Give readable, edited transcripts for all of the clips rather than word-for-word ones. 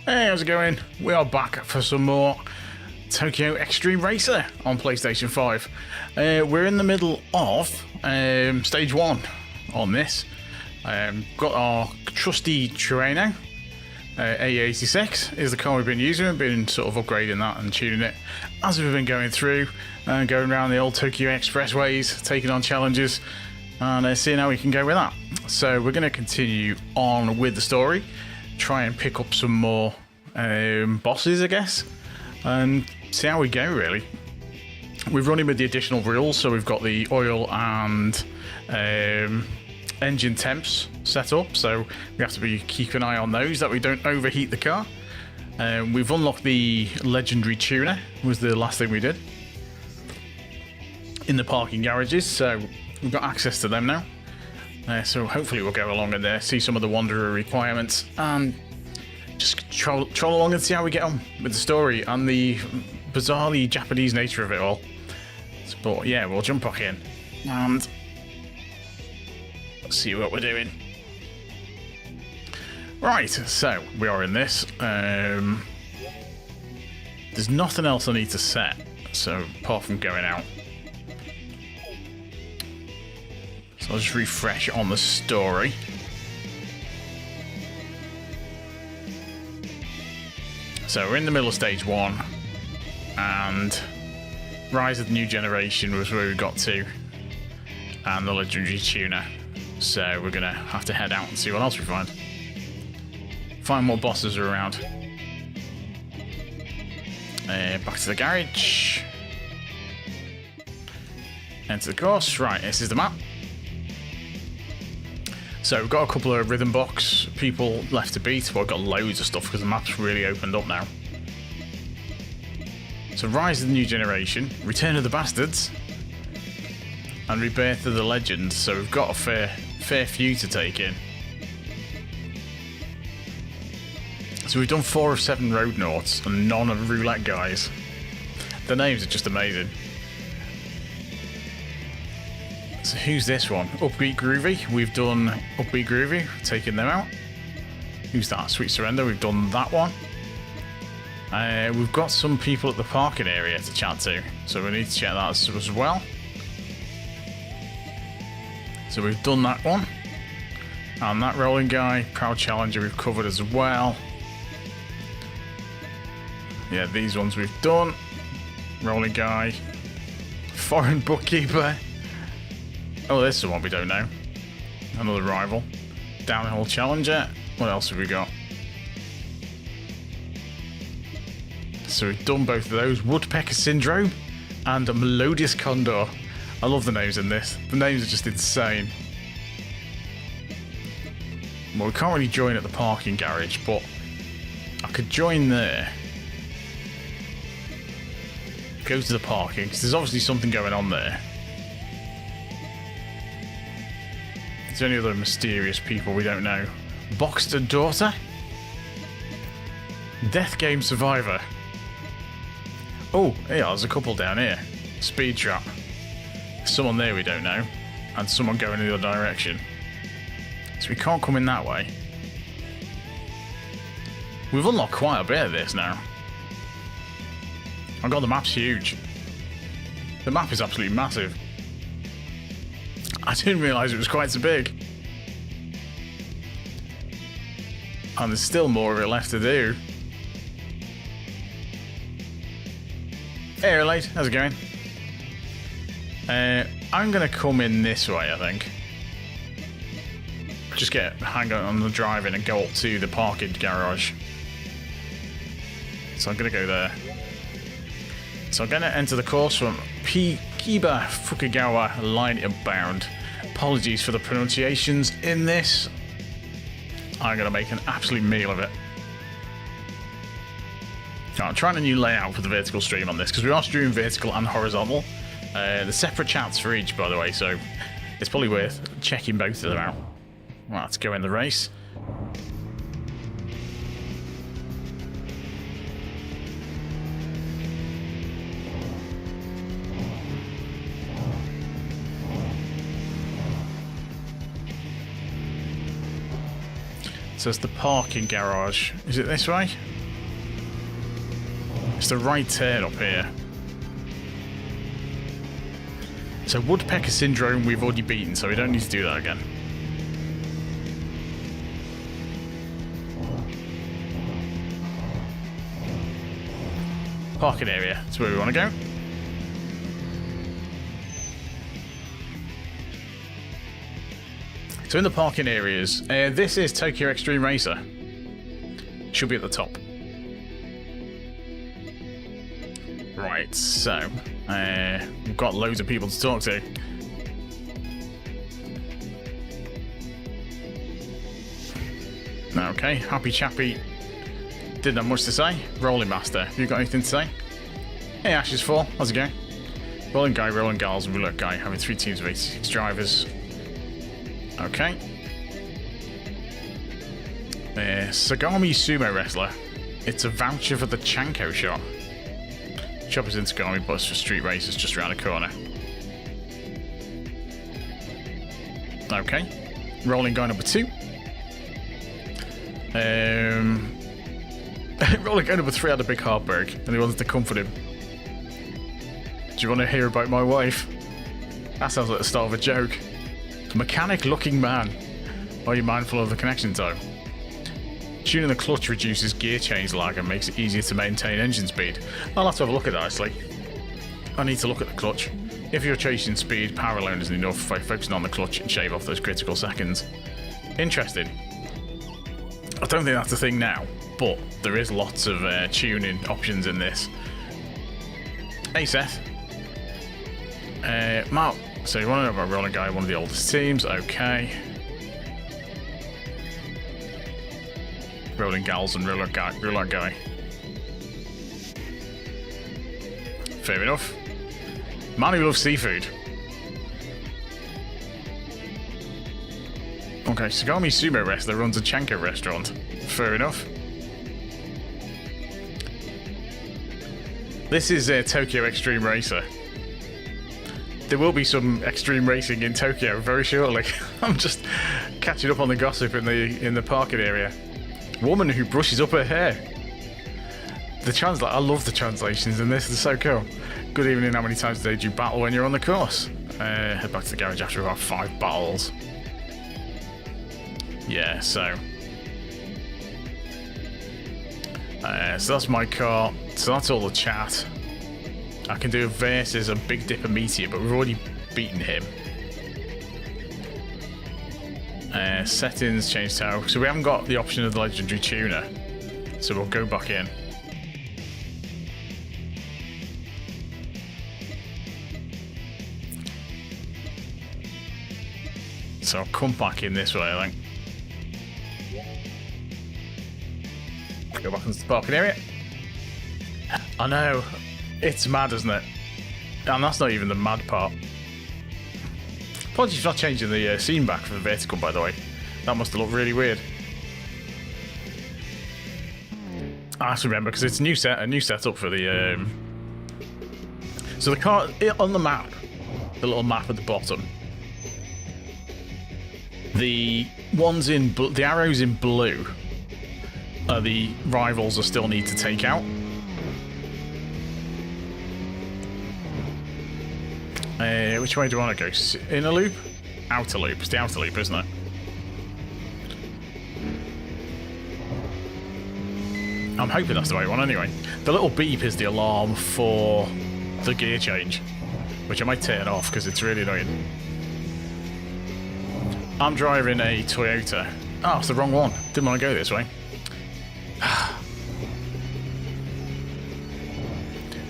Hey, how's it going? We are back for some more Tokyo Xtreme Racer on PlayStation 5. We're in the middle of stage 1 on this. Got our trusty Trueno. AE86 is the car we've been using. We've been sort of upgrading that and tuning it as we've been going through and going around the old Tokyo expressways, taking on challenges and seeing how we can go with that. So we're going to continue on with the story, try and pick up some more bosses, I guess, and see how we go, really. We've run in with the additional rules, so we've got the oil and engine temps set up, so we have to keep an eye on those, that we don't overheat the car. We've unlocked the legendary tuner, was the last thing we did, in the parking garages, so we've got access to them now. So hopefully we'll go along in there, see some of the Wanderer requirements, and just troll along and see how we get on with the story and the bizarrely Japanese nature of it all. But yeah, we'll jump back in and see what we're doing. Right, so we are in this. There's nothing else I need to set, so apart from going out. So I'll just refresh on the story. So we're in the middle of stage 1, and Rise of the New Generation was where we got to, and the legendary tuner. So we're gonna have to head out and see what else we find. Find more bosses are around. Back to the garage. Enter the course. Right, this is the map. So we've got a couple of rhythm box people left to beat, but I've got loads of stuff because the map's really opened up now. So Rise of the New Generation, Return of the Bastards, and Rebirth of the Legends. So we've got a fair few to take in. So we've done 4 of 7 Roadnaughts and none of Roulette Guys. The names are just amazing. So who's this one? Upbeat Groovy. We've done Upbeat Groovy, taking them out. Who's that? Sweet Surrender. We've done that one. We've got some people at the parking area to chat to, so we need to check that as well. So we've done that one. And that rolling guy, Proud Challenger, we've covered as well. Yeah, these ones we've done. Rolling guy. Foreign bookkeeper. Oh, this is the one we don't know. Another rival. Downhill Challenger. What else have we got? So we've done both of those. Woodpecker Syndrome and a Melodious Condor. I love the names in this. The names are just insane. Well, we can't really join at the parking garage, but I could join there. Go to the parking, because there's obviously something going on there. Is there any other mysterious people we don't know? Boxer Daughter? Death Game Survivor. Oh, yeah, there's a couple down here. Speed Trap. Someone there we don't know. And someone going in the other direction. So we can't come in that way. We've unlocked quite a bit of this now. Oh god, the map's huge. The map is absolutely massive. I didn't realise it was quite so big. And there's still more of it left to do. Hey, Relate, how's it going? I'm going to come in this way, I think. Just hang on the driving and go up to the parking garage. So I'm going to go there. So I'm going to enter the course from Kiba Fukugawa Line Inbound. Apologies for the pronunciations in this. I'm going to make an absolute meal of it. I'm trying a new layout for the vertical stream on this, because we are streaming vertical and horizontal. There's separate chats for each, by the way, so it's probably worth checking both of them out. Right, let's go in the race. So it's the parking garage. Is it this way? It's the right turn up here. So Woodpecker Syndrome we've already beaten, so we don't need to do that again. Parking area, that's where we want to go. So in the parking areas, this is Tokyo Xtreme Racer. Should be at the top. Right, so we've got loads of people to talk to. Okay, Happy Chappy didn't have much to say. Rolling Master, have you got anything to say? Hey Ashes 4, how's it going? Rolling Guy, Rolling Gals, and Roulette Guy having 3 teams of 86 drivers. Okay. Sagami Sumo Wrestler. It's a voucher for the Chanko shop. Shop is in Sagami, but it's for street races just around the corner. Okay. Rolling Guy number 2. Rolling Guy number 3 had a big heartbreak and he wanted to comfort him. Do you want to hear about my wife? That sounds like the start of a joke. Mechanic looking man. Are you mindful of the connection time? Tuning the clutch reduces gear change lag and makes it easier to maintain engine speed. I'll have to have a look at that actually. I need to look at the clutch. If you're chasing speed, power alone isn't enough by focusing on the clutch and shave off those critical seconds. Interesting. I don't think that's a thing now, but there is lots of tuning options in this. Hey Seth. Mark. So you want to know about Rolling Guy, one of the oldest teams, okay. Rolling Gals and Roulette Guy. Fair enough. Man who loves seafood. Okay, Sagami Sumo Wrestler runs a Chanko restaurant. Fair enough. This is Tokyo Xtreme Racer. There will be some extreme racing in Tokyo very shortly. I'm just catching up on the gossip in the parking area. Woman who brushes up her hair. I love the translations in this. They're so cool. Good evening. How many times a day do you battle when you're on the course? Head back to the garage after about 5 battles. Yeah. So that's my car. So that's all the chat. I can do a versus a Big Dipper Meteor, but we've already beaten him. Settings, change tower. So we haven't got the option of the legendary tuner. So we'll go back in. So I'll come back in this way, I think. Go back into the parking area. I know. It's mad, isn't it? And that's not even the mad part. Apologies for not changing the scene back for the vertical, by the way. That must have looked really weird. I have to remember, because it's a new setup for the... So the car, on the map, the little map at the bottom, the ones in... the arrows in blue are the rivals I still need to take out. Which way do I want to go? Inner loop? Outer loop. It's the outer loop, isn't it? I'm hoping that's the right one anyway. The little beep is the alarm for the gear change, which I might turn off because it's really annoying. I'm driving a Toyota. Oh, it's the wrong one. Didn't want to go this way.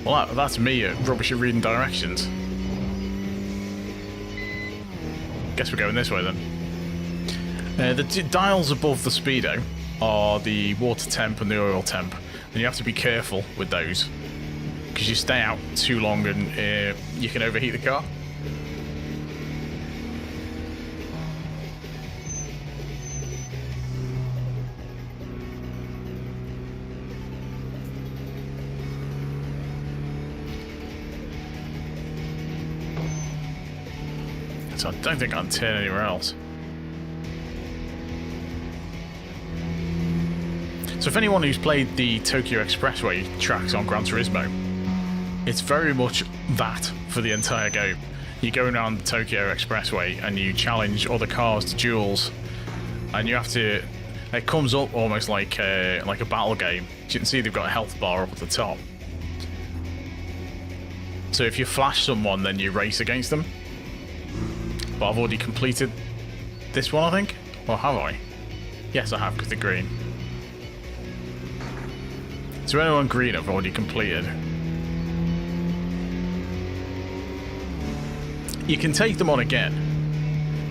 Well, that's me rubbish at reading directions. Guess we're going this way then. The dials above the speedo are the water temp and the oil temp, and you have to be careful with those because you stay out too long and you can overheat the car. So I don't think I can turn anywhere else. So if anyone who's played the Tokyo Expressway tracks on Gran Turismo, it's very much that for the entire game. You go around the Tokyo Expressway and you challenge other cars to duels, and you have to. It comes up almost like a battle game. As you can see, they've got a health bar up at the top. So if you flash someone, then you race against them. But I've already completed this one, I think. Or have I? Yes, I have, because they're green. So anyone green I've already completed. You can take them on again,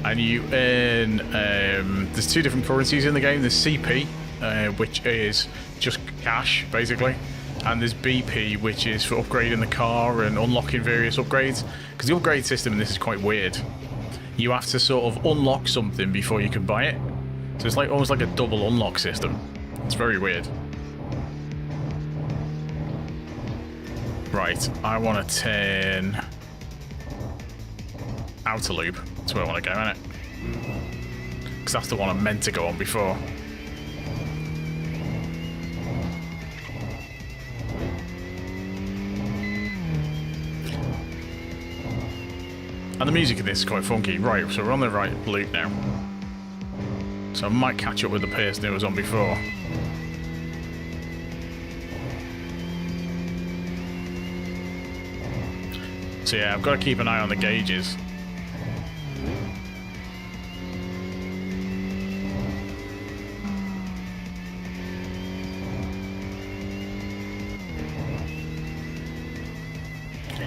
and you earn. There's two different currencies in the game. There's CP, which is just cash, basically, and there's BP, which is for upgrading the car and unlocking various upgrades. Because the upgrade system in this is quite weird. You have to sort of unlock something before you can buy it. So it's like almost like a double unlock system. It's very weird. Right, I want to turn outer loop. That's where I want to go, innit? Because that's the one I meant to go on before. And the music in this is quite funky. Right, so we're on the right loop now. So I might catch up with the person who was on before. So yeah, I've got to keep an eye on the gauges.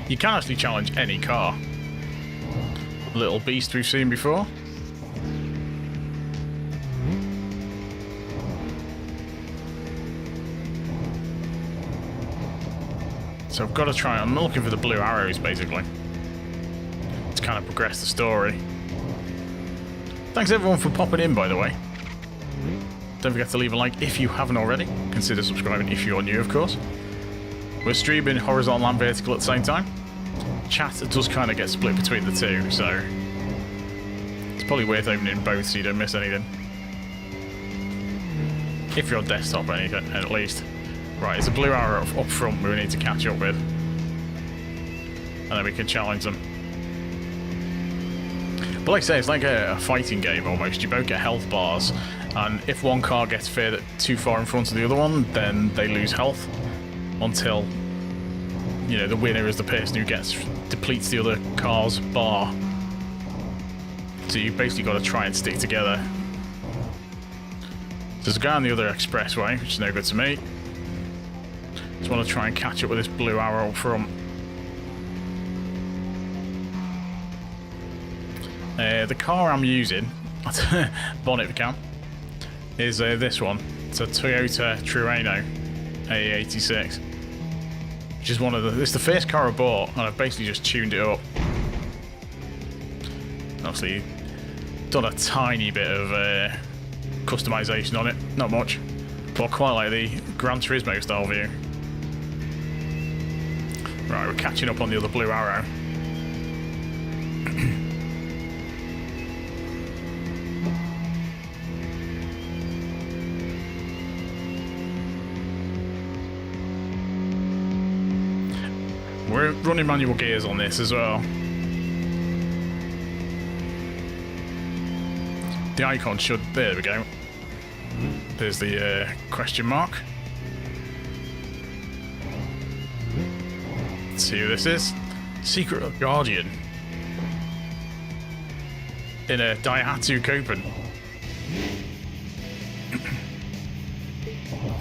You can actually challenge any car. Little beast we've seen before. So I've got to try. I'm looking for the blue arrows, basically, to kind of progress the story. Thanks everyone for popping in, by the way. Don't forget to leave a like if you haven't already. Consider subscribing if you're new, of course. We're streaming horizontal and vertical at the same time. Chat does kind of get split between the two, so it's probably worth opening both so you don't miss anything. If you're on desktop, anything, at least. Right, there's a blue arrow up front we need to catch up with. And then we can challenge them. But like I say, it's like a fighting game almost. You both get health bars, and if one car gets too far in front of the other one, then they lose health until, you know, the winner is the person who depletes the other car's bar. So you've basically got to try and stick together. There's a guy on the other expressway, which is no good to me. Just want to try and catch up with this blue arrow up front. The car I'm using, bonnet cam, is this one. It's a Toyota Trueno AE86. Which is it's the first car I bought, and I've basically just tuned it up. Obviously, done a tiny bit of customization on it, not much, but I quite like the Gran Turismo style view. Right, we're catching up on the other blue arrow. We're running manual gears on this as well. The icon should... There we go. There's the question mark. Let's see who this is. Secret Guardian. In a Daihatsu Copen.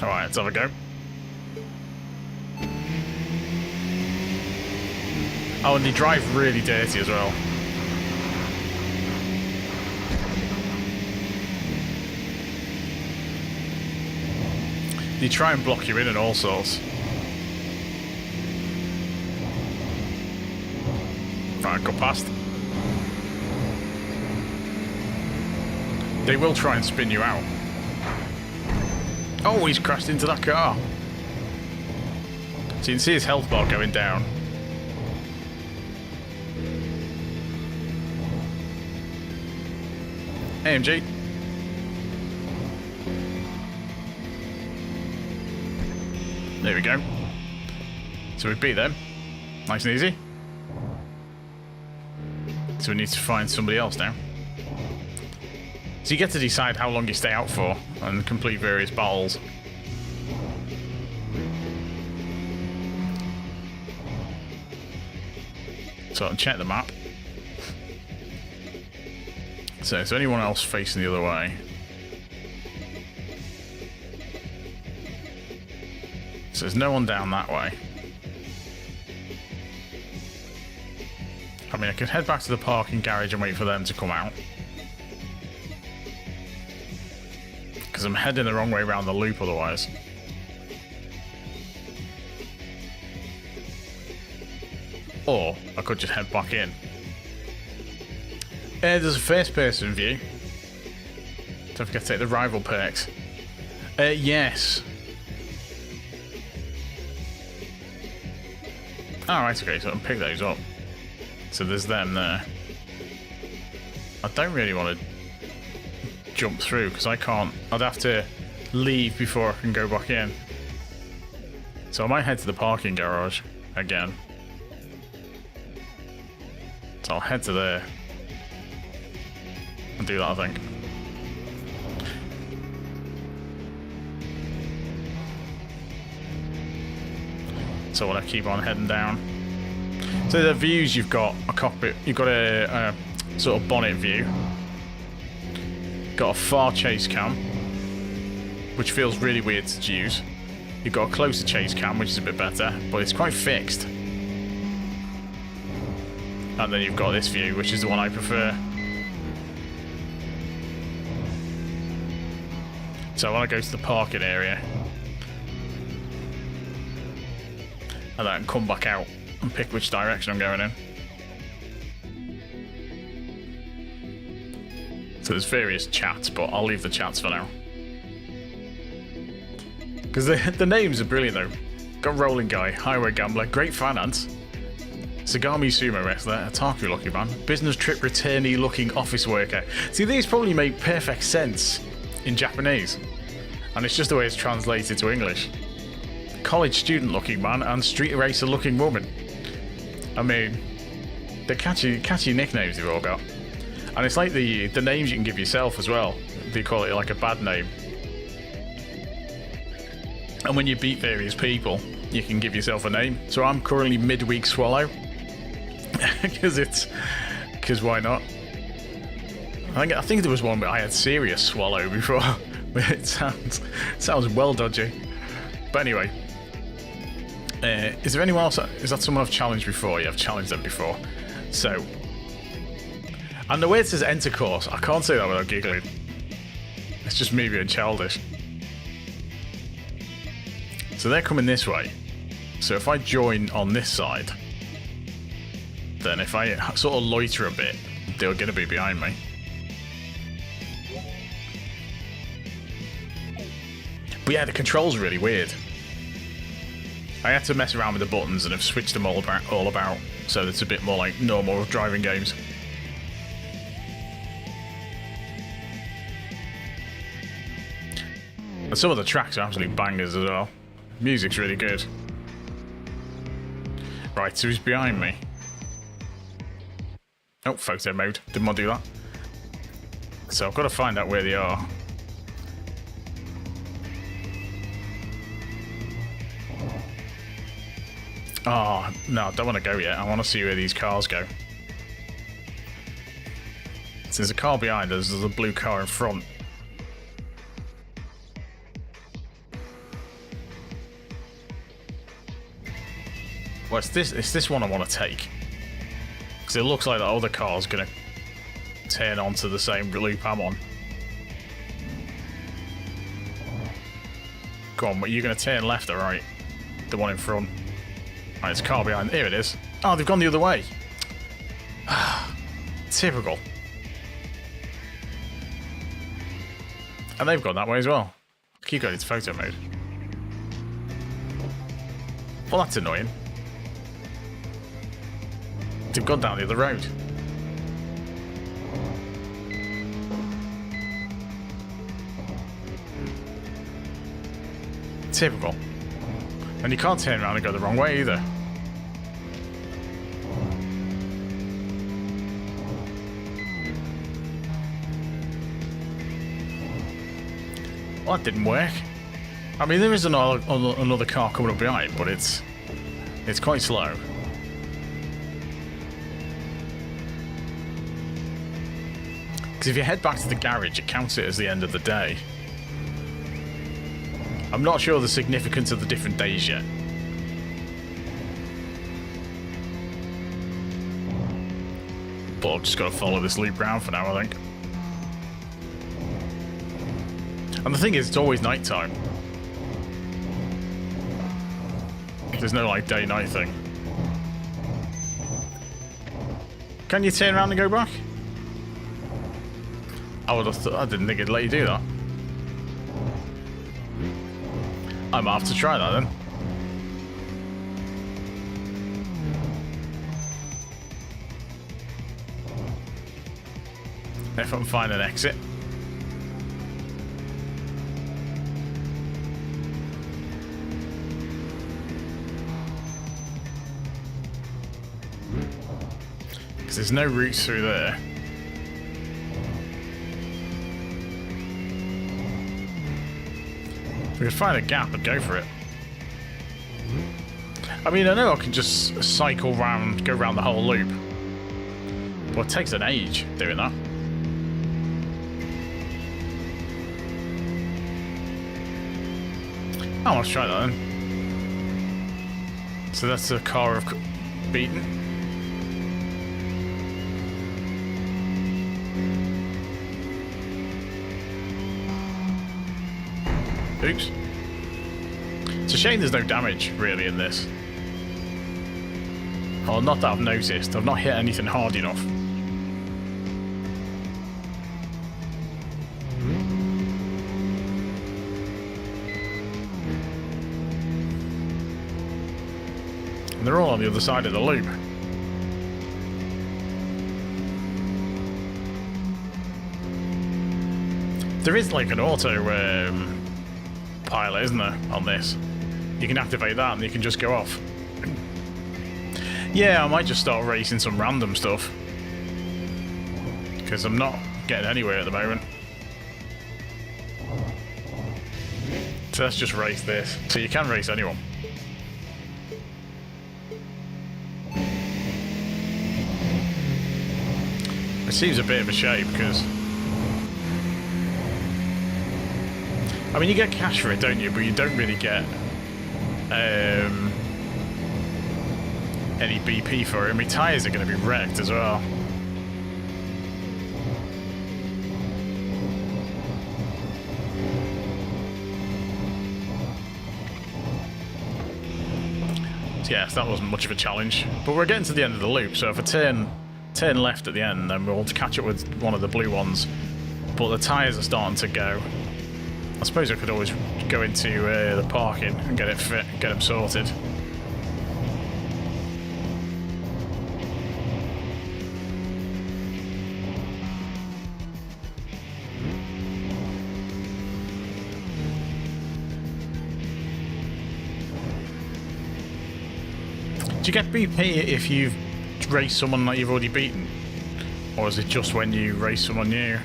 Alright, let's have a go. Oh, and they drive really dirty as well. They try and block you in and all sorts. Right, go past. They will try and spin you out. Oh, he's crashed into that car. So you can see his health bar going down. AMG. There we go. So we beat them. Nice and easy. So we need to find somebody else now. So you get to decide how long you stay out for and complete various battles. So I'll check the map. So is there anyone else facing the other way? So there's no one down that way. I mean, I could head back to the parking garage and wait for them to come out. Because I'm heading the wrong way around the loop otherwise. Or I could just head back in. There's a first-person view. Don't forget to take the rival perks. Yes. Alright, okay, so I can pick those up. So there's them there. I don't really want to jump through because I can't. I'd have to leave before I can go back in. So I might head to the parking garage again. So I'll head to there and do that, I think. So when I keep on heading down. So the views, you've got a cockpit, you've got a sort of bonnet view. Got a far chase cam, which feels really weird to use. You've got a closer chase cam, which is a bit better, but it's quite fixed. And then you've got this view, which is the one I prefer. So I want to go to the parking area. And then come back out and pick which direction I'm going in. So there's various chats, but I'll leave the chats for now. Because the names are brilliant though. Got Rolling Guy, Highway Gambler, Great Finance, Sagami Sumo Wrestler, Otaku Lucky Man, Business Trip Returnee Looking Office Worker. See, these probably make perfect sense in Japanese. And it's just the way it's translated to English. College Student Looking Man and Street Racer Looking Woman. I mean, they're catchy nicknames they've all got. And it's like the names you can give yourself as well. They call it like a bad name. And when you beat various people, you can give yourself a name. So I'm currently Midweek Swallow. Because why not? I think there was one where I had Serious Swallow before. It sounds well dodgy. But anyway. Is there anyone else? Is that someone I've challenged before? Yeah, I've challenged them before. So. And the way it says enter course, I can't say that without giggling. It's just me being childish. So they're coming this way. So if I join on this side, then if I sort of loiter a bit, they're going to be behind me. But yeah, the controls are really weird. I had to mess around with the buttons and have switched them all about, so it's a bit more like normal driving games. And some of the tracks are absolute bangers as well. Music's really good. Right, so he's behind me. Oh, photo mode. Didn't want to do that. So I've got to find out where they are. Oh, no, I don't want to go yet. I want to see where these cars go. So there's a car behind us, there's a blue car in front. Well, it's this one I want to take. Because it looks like the other car's going to turn onto the same loop I'm on. Go on, you're going to turn left or right? The one in front. Right, it's a car behind. Here it is. Oh, they've gone the other way. Typical. And they've gone that way as well. Keep going into photo mode. Well, that's annoying. They've gone down the other road. Typical. And you can't turn around and go the wrong way either. Well, that didn't work. I mean, there is another car coming up behind, but it's quite slow. Because if you head back to the garage, it counts it as the end of the day. I'm not sure the significance of the different days yet. But I've just got to follow this loop round for now, I think. And the thing is, it's always night time. There's no, like, day-night thing. Can you turn around and go back? I would have thought... I didn't think it'd let you do that. I might have to try that then. If I can find an exit. Because there's no routes through there. If we could find a gap and go for it. I mean, I know I can just cycle round, go round the whole loop. But it takes an age doing that. Oh, let's try that then. So that's the car I've beaten. Oops. It's a shame there's no damage, really, in this. Or not that I've noticed. I've not hit anything hard enough. And they're all on the other side of the loop. There is like an auto pilot, isn't there, on this? You can activate that and you can just go off. Yeah, I might just start racing some random stuff. Because I'm not getting anywhere at the moment. So let's just race this. So you can race anyone. It seems a bit of a shame because... I mean, you get cash for it, don't you? But you don't really get any BP for it. And my tyres are going to be wrecked as well. So yes, that wasn't much of a challenge. But we're getting to the end of the loop, so if I turn left at the end, then we'll catch up with one of the blue ones. But the tyres are starting to go. I suppose I could always go into the parking and get it fit, get them sorted. Do you get BP if you've raced someone that you've already beaten? Or is it just when you race someone new?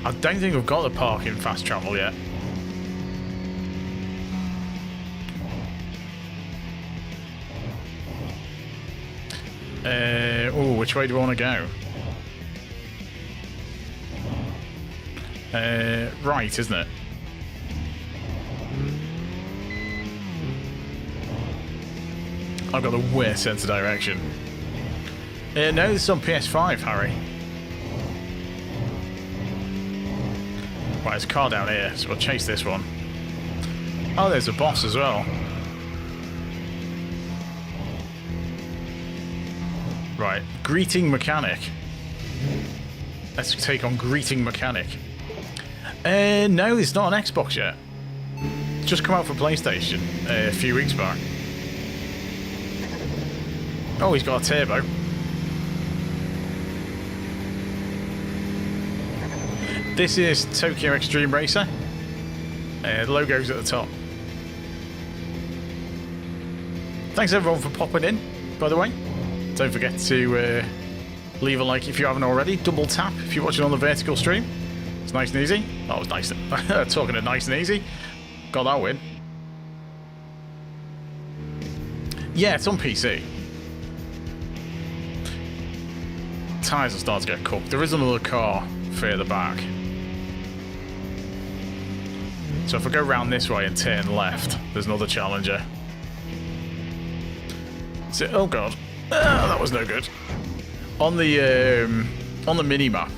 I don't think we've got the parking fast travel yet. Oh, which way do I want to go? Right, isn't it? I've got the worst sense of direction. No, this is on PS5, Harry. Right, there's a car down here, so we'll chase this one. Oh, there's a boss as well. Right, Greeting Mechanic. Let's take on Greeting Mechanic. No, it's not on Xbox yet. It's just come out for PlayStation a few weeks back. Oh, he's got a turbo. This is Tokyo Xtreme Racer. The logo's at the top. Thanks everyone for popping in, by the way. Don't forget to leave a like if you haven't already. Double tap if you're watching on the vertical stream. It's nice and easy. Oh, it's nice. Talking of nice and easy. Got that win. Yeah, it's on PC. Tyres are starting to get cooked. There is another car further back. So if I go round this way and turn left, there's another challenger. So, oh god, that was no good. On the mini map,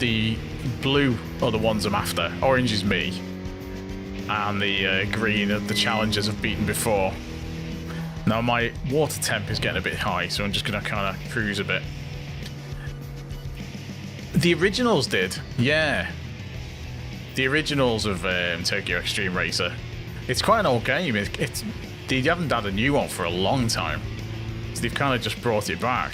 the blue are the ones I'm after. Orange is me, and the green are the challengers I've beaten before. Now my water temp is getting a bit high, so I'm just gonna kind of cruise a bit. The originals did, yeah. The originals of Tokyo Xtreme Racer. It's quite an old game. They haven't had a new one for a long time. So they've kind of just brought it back.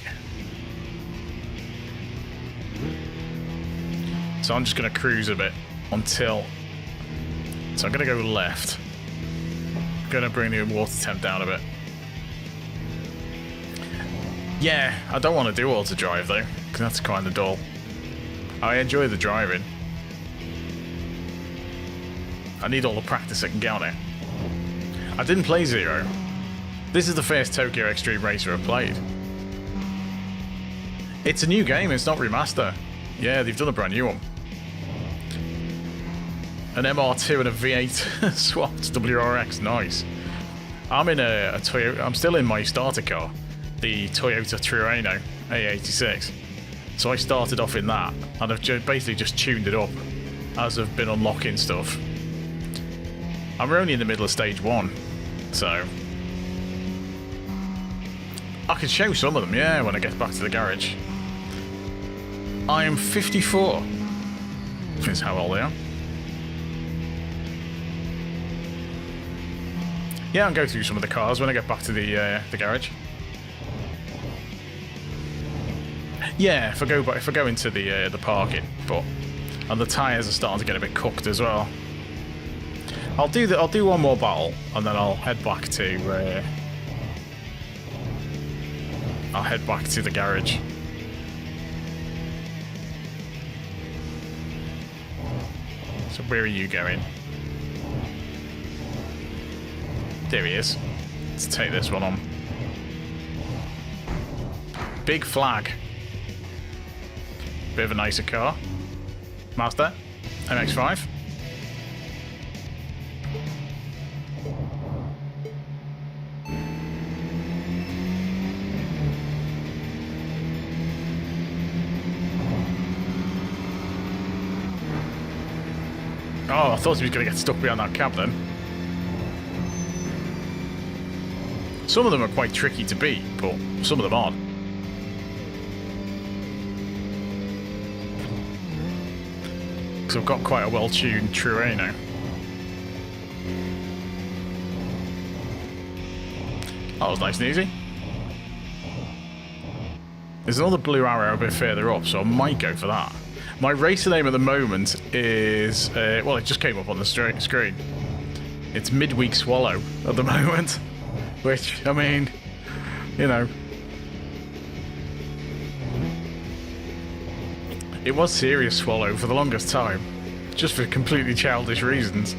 So I'm just going to cruise a bit until... So I'm going to go left. I'm going to bring the water temp down a bit. Yeah, I don't want to do auto drive though, because that's kind of dull. I enjoy the driving. I need all the practice I can get on it. I didn't play Zero. This is the first Tokyo Xtreme Racer I've played. It's a new game, it's not remaster. Yeah, they've done a brand new one. An MR2 and a V8 swapped WRX, nice. I'm in a Toyota, I'm still in my starter car, the Toyota Trueno AE86. So I started off in that, and I've basically just tuned it up as I've been unlocking stuff. I'm only in the middle of stage 1, so I can show some of them, yeah, when I get back to the garage. I am 54. That's how old I am. Yeah, I'll go through some of the cars when I get back to the garage. Yeah, if I go into the parking, and the tyres are starting to get a bit cooked as well. I'll do one more battle, and then I'll head back to the garage. So where are you going? There he is. Let's take this one on. Big flag. Bit of a nicer car. Mazda MX-5. Oh, I thought he was going to get stuck behind that cab then. Some of them are quite tricky to beat, but some of them aren't. Because I've got quite a well-tuned Trueno. That was nice and easy. There's another blue arrow a bit further up, so I might go for that. My racer name at the moment is, well, it just came up on the screen. It's Midweek Swallow at the moment, which, I mean, you know. It was Serious Swallow for the longest time, just for completely childish reasons.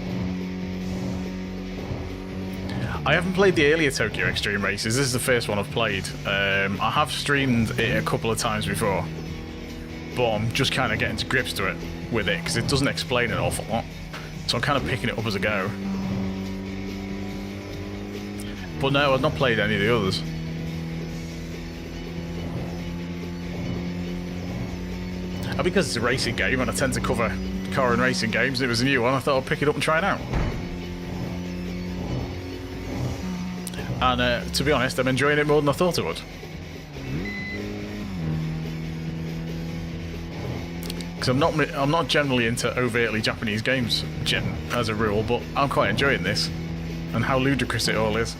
I haven't played the earlier Tokyo Xtreme Races. This is the first one I've played. I have streamed it a couple of times before, but I'm just kind of getting to grips to it with it because it doesn't explain an awful lot. So I'm kind of picking it up as I go. But no, I've not played any of the others. And because it's a racing game and I tend to cover car and racing games, it was a new one, I thought I'd pick it up and try it out. And to be honest, I'm enjoying it more than I thought I would. Because I'm not generally into overtly Japanese games, as a rule, but I'm quite enjoying this and how ludicrous it all is.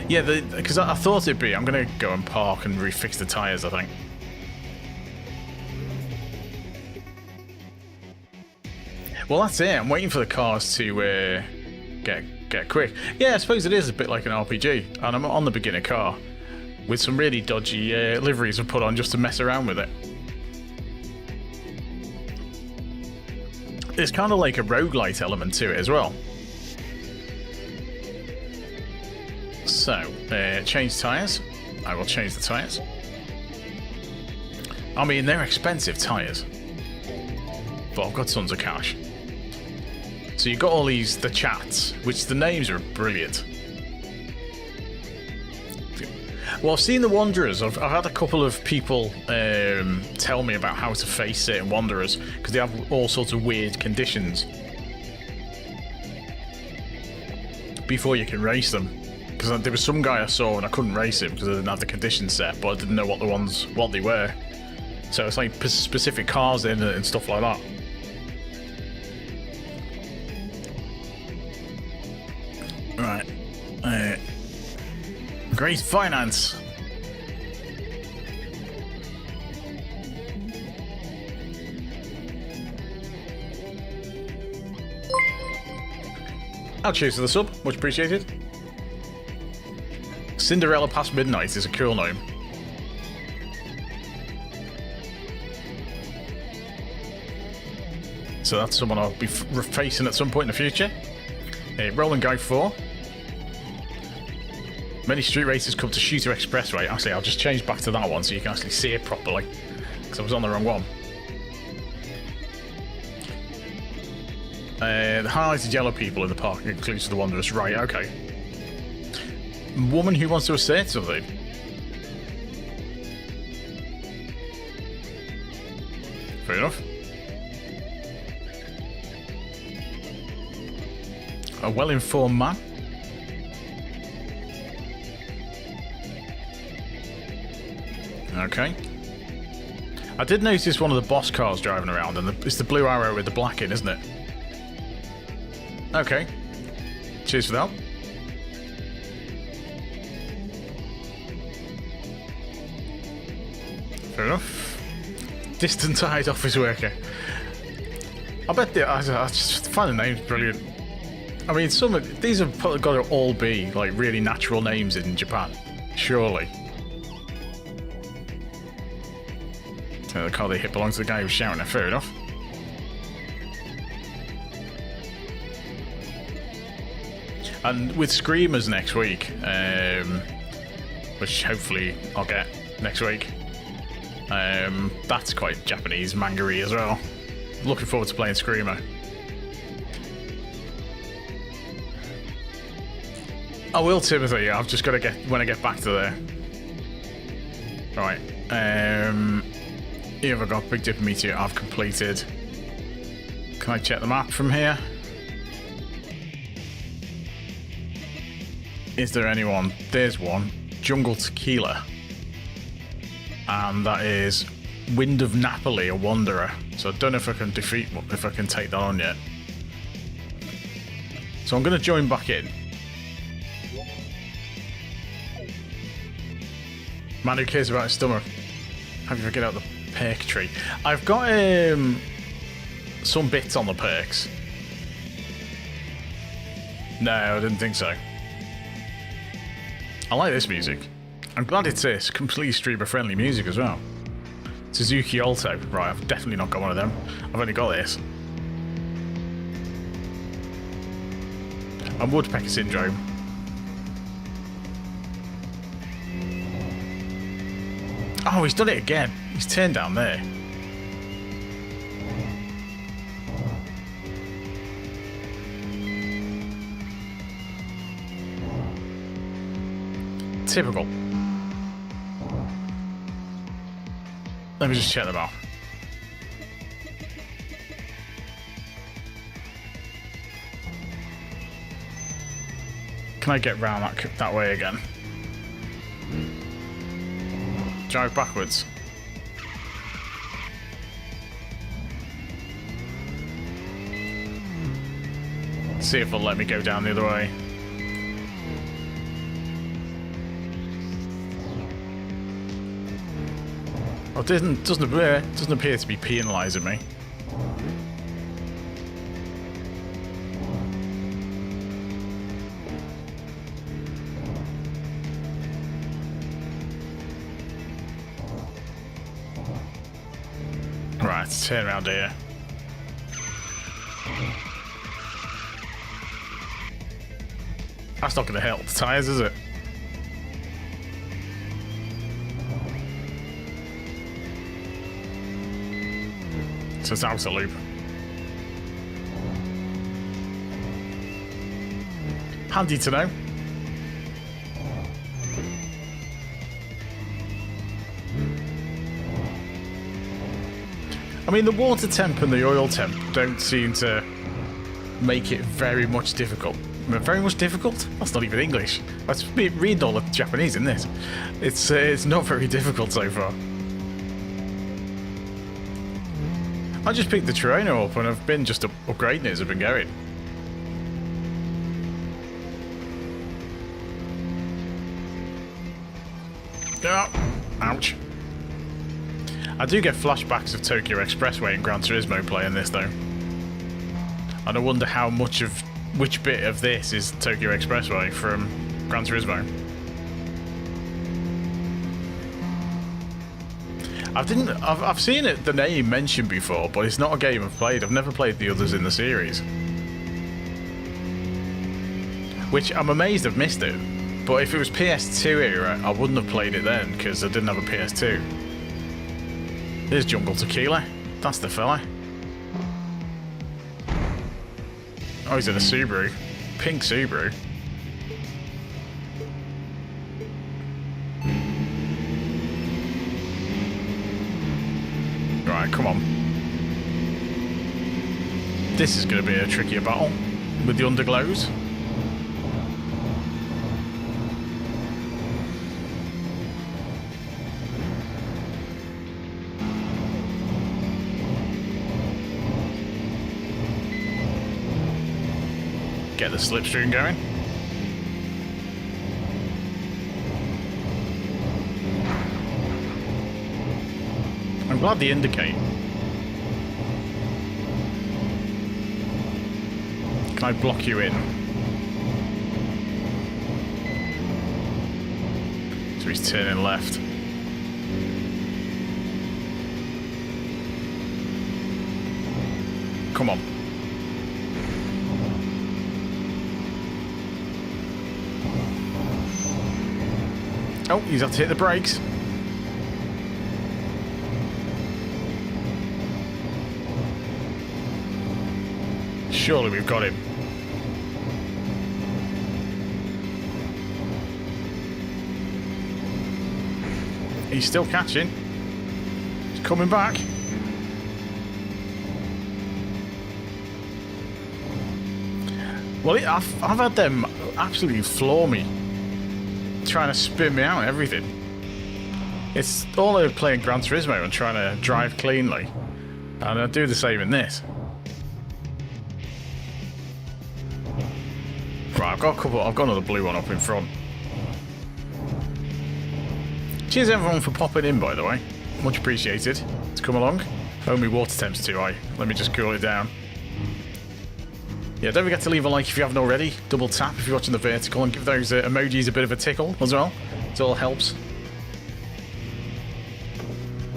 Yeah, because I thought it'd be. I'm gonna go and park and refix the tyres, I think. Well, that's it. I'm waiting for the cars to get quick. Yeah, I suppose it is a bit like an RPG, and I'm on the beginner car with some really dodgy liveries I've put on just to mess around with it. There's kind of like a roguelite element to it as well. So, change tyres. I will change the tyres. I mean, they're expensive tyres, but I've got tons of cash. So you've got all the chats, which the names are brilliant. Well, I've seen the Wanderers. I've had a couple of people tell me about how to face certain Wanderers, because they have all sorts of weird conditions before you can race them. Because there was some guy I saw and I couldn't race him because I didn't have the conditions set, but I didn't know what they were. So it's like specific cars in it and stuff like that. Right. Great finance. I'll cheers to the sub. Much appreciated. Cinderella Past Midnight is a cool name. So that's someone I'll be facing at some point in the future. Roland Guy 4. Many street races come to Shooter Expressway. Actually, I'll just change back to that one so you can actually see it properly, because I was on the wrong one. The highlighted yellow people in the park includes the Wanderers. Right, okay. Woman who wants to assert something. Fair enough. A well-informed man. Okay. I did notice one of the boss cars driving around, and it's the blue arrow with the black in, isn't it? Okay. Cheers for that. Fair enough. Distant-eyed office worker. I bet I just find the names brilliant. I mean, these have got to all be like really natural names in Japan, surely. So the car they hit belongs to the guy who's shouting it. Fair enough. And with Screamers next week, which hopefully I'll get next week. That's quite Japanese manga-y as well. Looking forward to playing Screamer. I will, Timothy. I've just got to when I get back to there. Right. Here I've got Big Dipper Meteor. I've completed. Can I check the map from here? Is there anyone? There's one. Jungle Tequila. And that is Wind of Napoli, a Wanderer. So I don't know if I can take that on yet. So I'm going to join back in. Man who cares about his stomach. How do you get out the perk tree? I've got some bits on the perks. No, I didn't think so. I like this music. I'm glad it's completely streamer-friendly music as well. Suzuki Alto. Right, I've definitely not got one of them. I've only got this. And Woodpecker Syndrome. Oh, he's done it again. He's turned down there. Typical. Let me just check them out. Can I get round that way again? Drive backwards. See if it'll let me go down the other way. Oh, it doesn't appear to be penalising me. Let's turn around here. That's not going to help the tyres, is it? So it's out of loop. Handy to know. I mean, the water temp and the oil temp don't seem to make it very much difficult. Very much difficult? That's not even English. Let's read all the Japanese in this. It's not very difficult so far. I just picked the Trueno up and I've been just upgrading it as I've been going. Oh, ouch. I do get flashbacks of Tokyo Expressway and Gran Turismo playing this though. And I wonder how much of which bit of this is Tokyo Expressway from Gran Turismo. I've seen it, the name mentioned before, but it's not a game I've played. I've never played the others in the series. Which I'm amazed I've missed it. But if it was PS2 era, I wouldn't have played it then, because I didn't have a PS2. There's Jungle Tequila. That's the fella. Oh, he's in a Subaru. Pink Subaru. Right, come on. This is going to be a trickier battle with the underglows. Get the slipstream going. I'm glad they indicate. Can I block you in? So he's turning left. Come on. Oh, he's had to hit the brakes. Surely we've got him. He's still catching. He's coming back. Well, I've had them absolutely floor me. Trying to spin me out and everything. It's all over playing Gran Turismo and trying to drive cleanly. And I do the same in this. Right, I've got another blue one up in front. Cheers everyone for popping in, by the way. Much appreciated to come along. Oh, my water temp's too high. Let me just cool it down. Yeah, don't forget to leave a like if you haven't already. Double tap if you're watching the vertical and give those emojis a bit of a tickle as well. It all helps.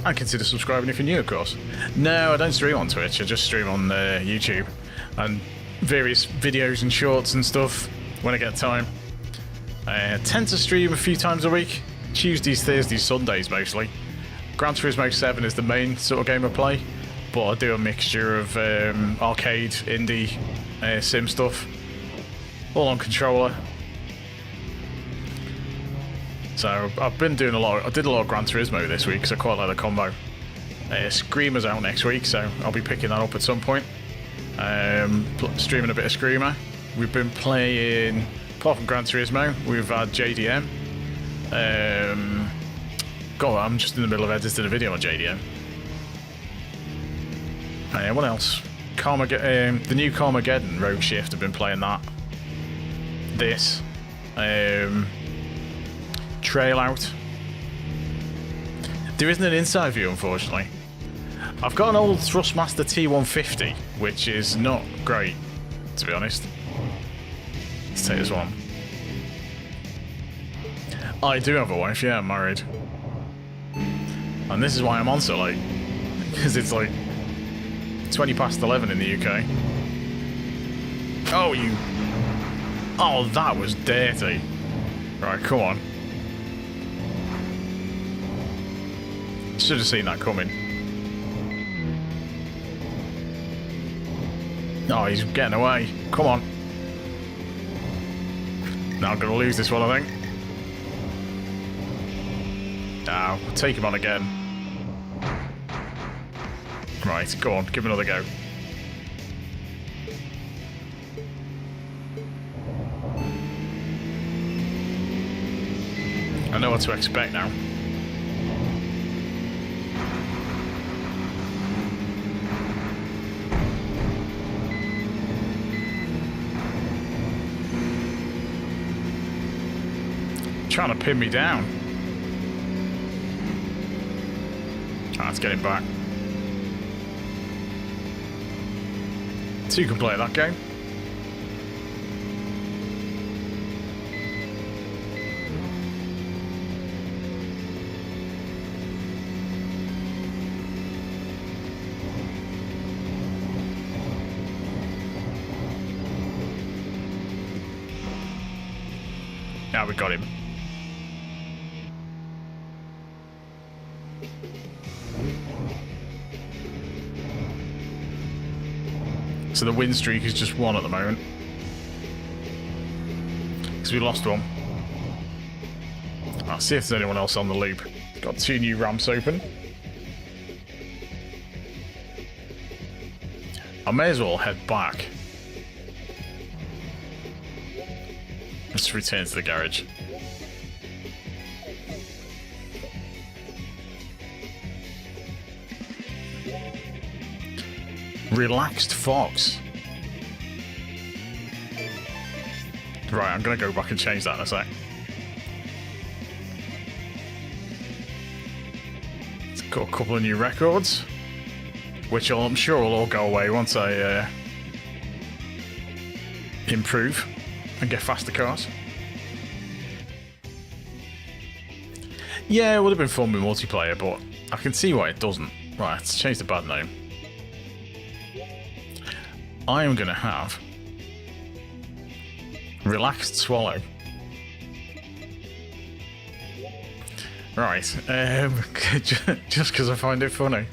And consider subscribing if you're new, of course. No, I don't stream on Twitch. I just stream on YouTube and various videos and shorts and stuff when I get time. I tend to stream a few times a week. Tuesdays, Thursdays, Sundays mostly. Gran Turismo 7 is the main sort of game I play. But I do a mixture of arcade, indie, sim stuff, all on controller. So I've been doing I did a lot of Gran Turismo this week because I quite like the combo. Screamer's out next week, so I'll be picking that up at some point. Streaming a bit of Screamer. We've been playing, apart from Gran Turismo, we've had JDM. God, I'm just in the middle of editing a video on JDM. What else? The new Carmageddon Rogue Shift, I've been playing that. This. Trail Out. There isn't an inside view, unfortunately. I've got an old Thrustmaster T150, which is not great, to be honest. Let's take this one. I do have a wife, yeah, I'm married. And this is why I'm on so late. Because it's like 20 past 11 in the UK. Oh, you... Oh, that was dirty. Right, come on. Should have seen that coming. Oh, he's getting away. Come on. Now I'm going to lose this one, I think. Now, we'll take him on again. Right, go on, give him another go. I know what to expect now. Trying to pin me down. Ah, let's get him back. Two can play that game. Now we got him. So the win streak is just one at the moment. Because we lost one. I'll see if there's anyone else on the loop. Got two new ramps open. I may as well head back. Let's return to the garage. Relaxed Fox. Right, I'm going to go back and change that in a sec. It's got a couple of new records, which I'm sure will all go away once I improve and get faster cars. Yeah, it would have been fun with multiplayer, but I can see why it doesn't. Right, let's change the bad name. I am going to have Relaxed Swallow. Right, just because I find it funny.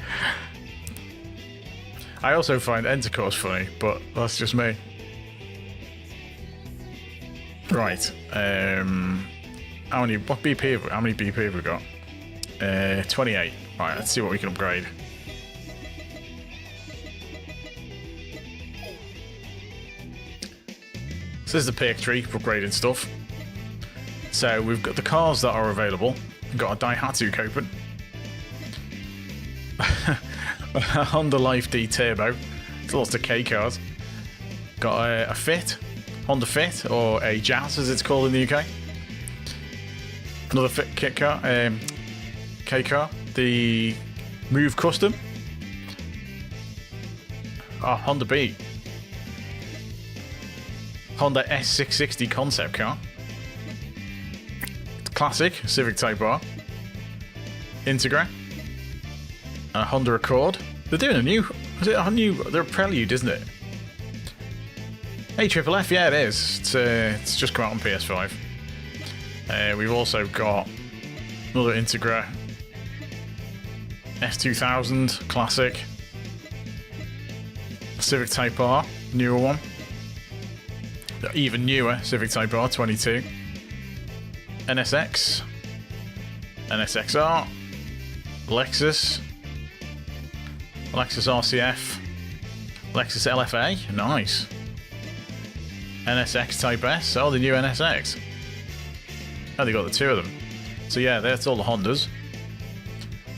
I also find Intercourse funny, but that's just me. Right, how many BP have we got? 28. Right, let's see what we can upgrade. So this is the perk tree for upgrading stuff. So we've got the cars that are available. We've got a Daihatsu Copen. A Honda Life D Turbo. It's lots of K cars. Got a Fit. Honda Fit, or a Jazz as it's called in the UK. Another Fit kit car. K car. The Move Custom. Oh, Honda Beat. Honda S660 concept car. Classic Civic Type R. Integra. And a Honda Accord. They're doing a new... Is it a new... They're a Prelude, isn't it? AFFF, yeah it is. It's just come out on PS5. We've also got another Integra. S2000 Classic. Civic Type R, newer one. Even newer Civic Type R 22. NSX. NSXR. Lexus. Lexus RCF. Lexus LFA. Nice. NSX Type S. Oh, the new NSX. Oh, they got the two of them. So yeah, that's all the Hondas.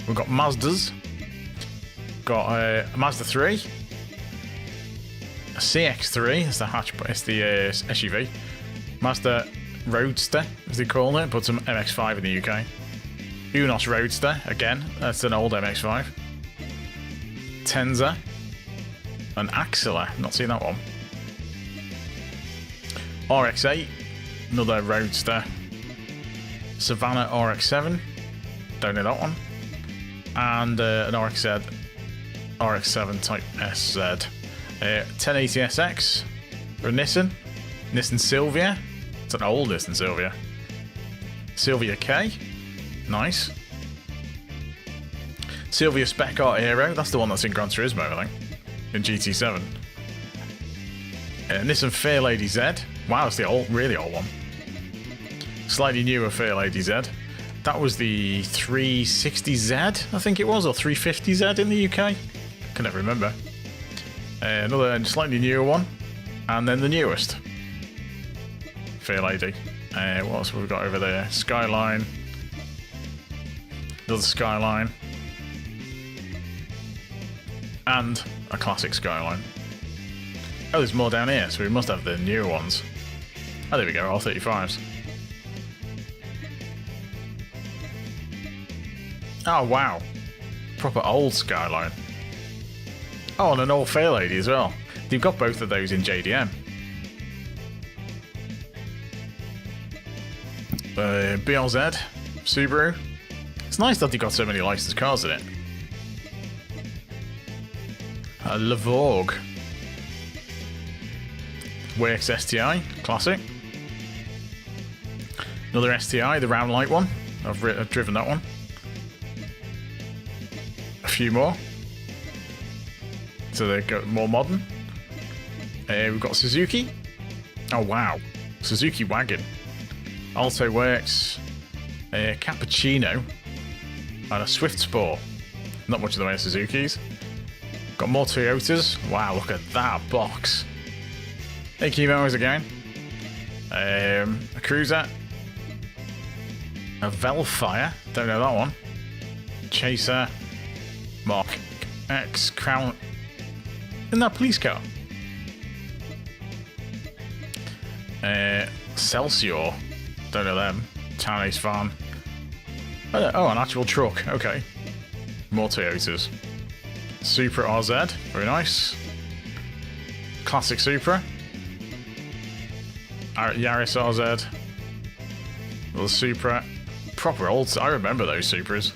We've got Mazdas. Got a Mazda 3. A CX-3, it's the hatchback, it's the SUV. Mazda Roadster, as they call it, but some MX-5 in the UK. Unos Roadster, again, that's an old MX-5. Tenza. An Axela, not seen that one. RX-8, another Roadster. Savannah RX-7, don't know that one. And an RX-Z RX-7 Type SZ. 1080SX for a Nissan. Nissan Silvia. It's an old Nissan Silvia. Silvia K. Nice. Silvia Spec Art Aero. That's the one that's in Gran Turismo, I think. In GT7. Nissan Fairlady Z. Wow, it's the old, really old one. Slightly newer Fairlady Z. That was the 360Z, I think it was, or 350Z in the UK. I can never remember. Another slightly newer one. And then the newest Fairlady. What else have we got over there? Skyline. Another Skyline. And a classic Skyline. Oh, there's more down here, so we must have the newer ones. Oh, there we go, R35s. Oh, wow. Proper old Skyline. Oh, and an old Fairlady as well. They've got both of those in JDM. BLZ, Subaru. It's nice that they've got so many licensed cars in it. Lavorg. Works STI, classic. Another STI, the round light one. I've driven that one. A few more. So they go more modern. We've got Suzuki. Oh wow, Suzuki Wagon. Alto Works. Cappuccino. And a Swift Sport. Not much of the way of Suzuki's. Got more Toyotas. Wow, look at that box. Hey, Chemos again. A Cruiser. A Velfire. Don't know that one. Chaser. Mark X. Crown. Isn't that a police car? Celsior. Don't know them. Town Ace Farm. Oh, an actual truck. Okay. More Toyotas. Supra RZ. Very nice. Classic Supra. Yaris RZ. Little Supra. Proper old. I remember those Supras.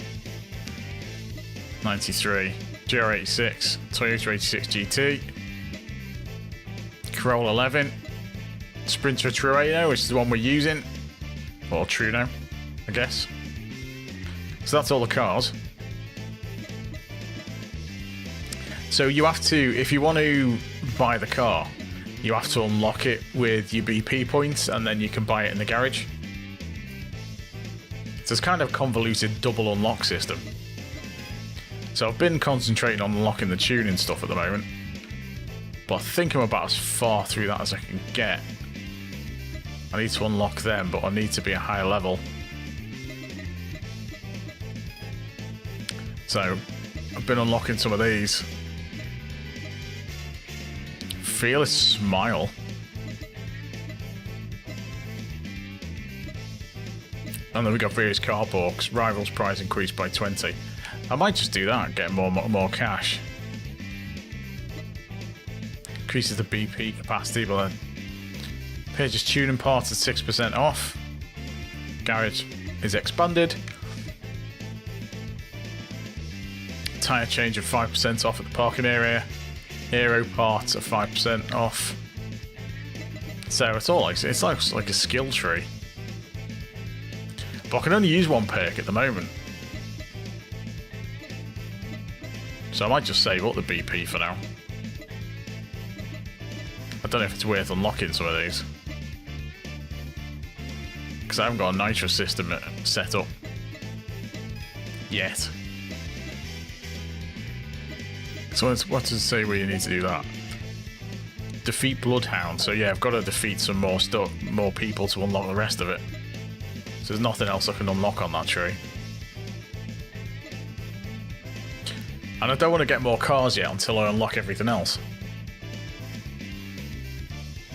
93. GR86. Toyota 86 GT. Corolla 11. Sprinter Trueno, which is the one we're using. Or Trueno, I guess. So that's all the cars. So you have to, if you want to buy the car, you have to unlock it with your BP points, and then you can buy it in the garage. So it's kind of a convoluted double unlock system. So I've been concentrating on unlocking the tuning stuff at the moment, but I think I'm about as far through that as I can get. I need to unlock them, but I need to be a higher level. So I've been unlocking some of these. Fearless Smile. And then we got various car books. Rivals price increased by 20. I might just do that and get more cash. Increases the BP capacity, but then purchase tuning parts at 6% off. Garage is expanded. Tyre change of 5% off at the parking area. Aero parts at 5% off. So it's all like it's like a skill tree. But I can only use one perk at the moment. So I might just save up the BP for now. I don't know if it's worth unlocking some of these. Because I haven't got a nitro system set up yet. So what does it say where you need to do that? Defeat Bloodhound. So yeah, I've got to defeat some more stuff, more people to unlock the rest of it. So there's nothing else I can unlock on that tree. And I don't want to get more cars yet until I unlock everything else.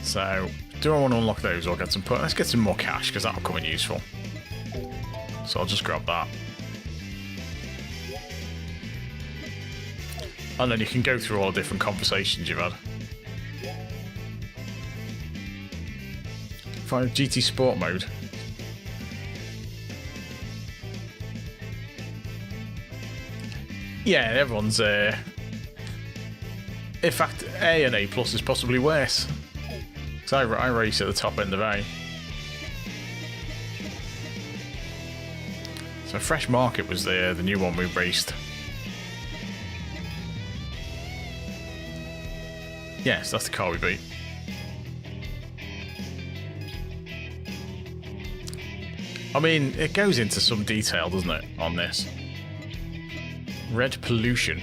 So, do I want to unlock those or get some... Let's get some more cash, because that'll come in useful. So I'll just grab that. And then you can go through all the different conversations you've had. Find GT Sport mode. Yeah, everyone's In fact, A and A plus is possibly worse. So I race at the top end of A. So Fresh Market was the new one we raced. Yes, that's the car we beat. I mean, it goes into some detail, doesn't it, on this? Red Pollution.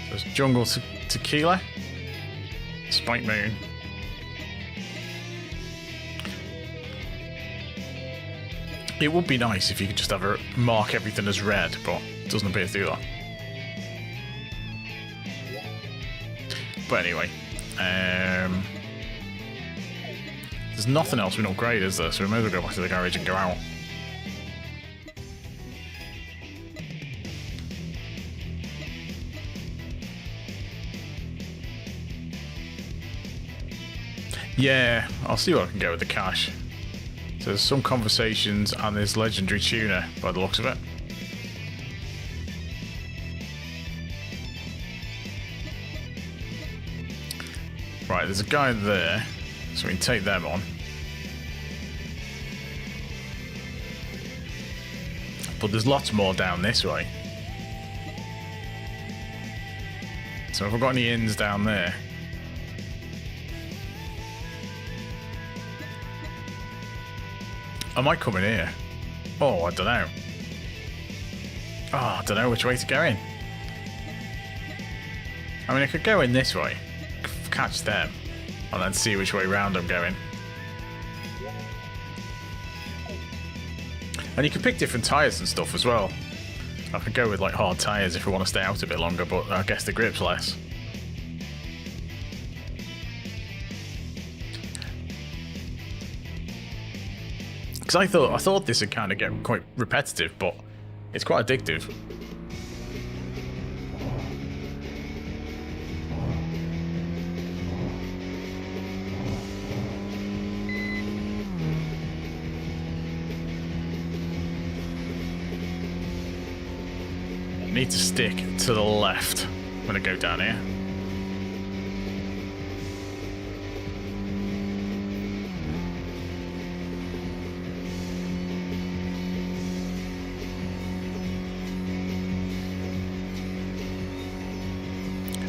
There's Jungle Tequila. Spike Moon. It would be nice if you could just have a mark everything as red, but it doesn't appear to do that. But anyway, there's nothing else we can upgrade, is there? So we may as well go back to the garage and go out. Yeah, I'll see what I can get with the cash. So there's some conversations and there's legendary tuner by the looks of it. Right, there's a guy there, so we can take them on. But there's lots more down this way. So have I got any inns down there? I might come in here. Oh, I don't know. Oh, I don't know which way to go in. I mean, I could go in this way, catch them, and then see which way round I'm going. And you can pick different tyres and stuff as well. I could go with like hard tyres if we want to stay out a bit longer, but I guess the grip's less. Because I thought this would kind of get quite repetitive, but it's quite addictive. Need to stick to the left. I'm gonna go down here.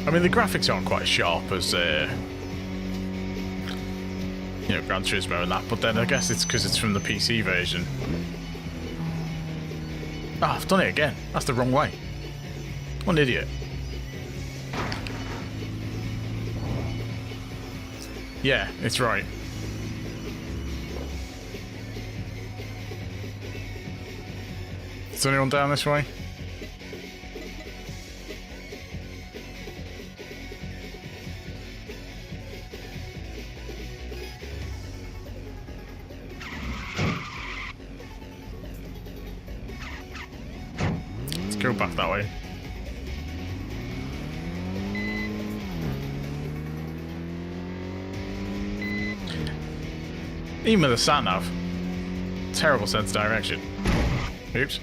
I mean, the graphics aren't quite as sharp as, you know, Gran Turismo and that, but then I guess it's because it's from the PC version. Ah, I've done it again. That's the wrong way. What an idiot. Yeah, it's right. Is anyone down this way? Let's go back that way. Even with the sat-nav, terrible sense of direction. Oops.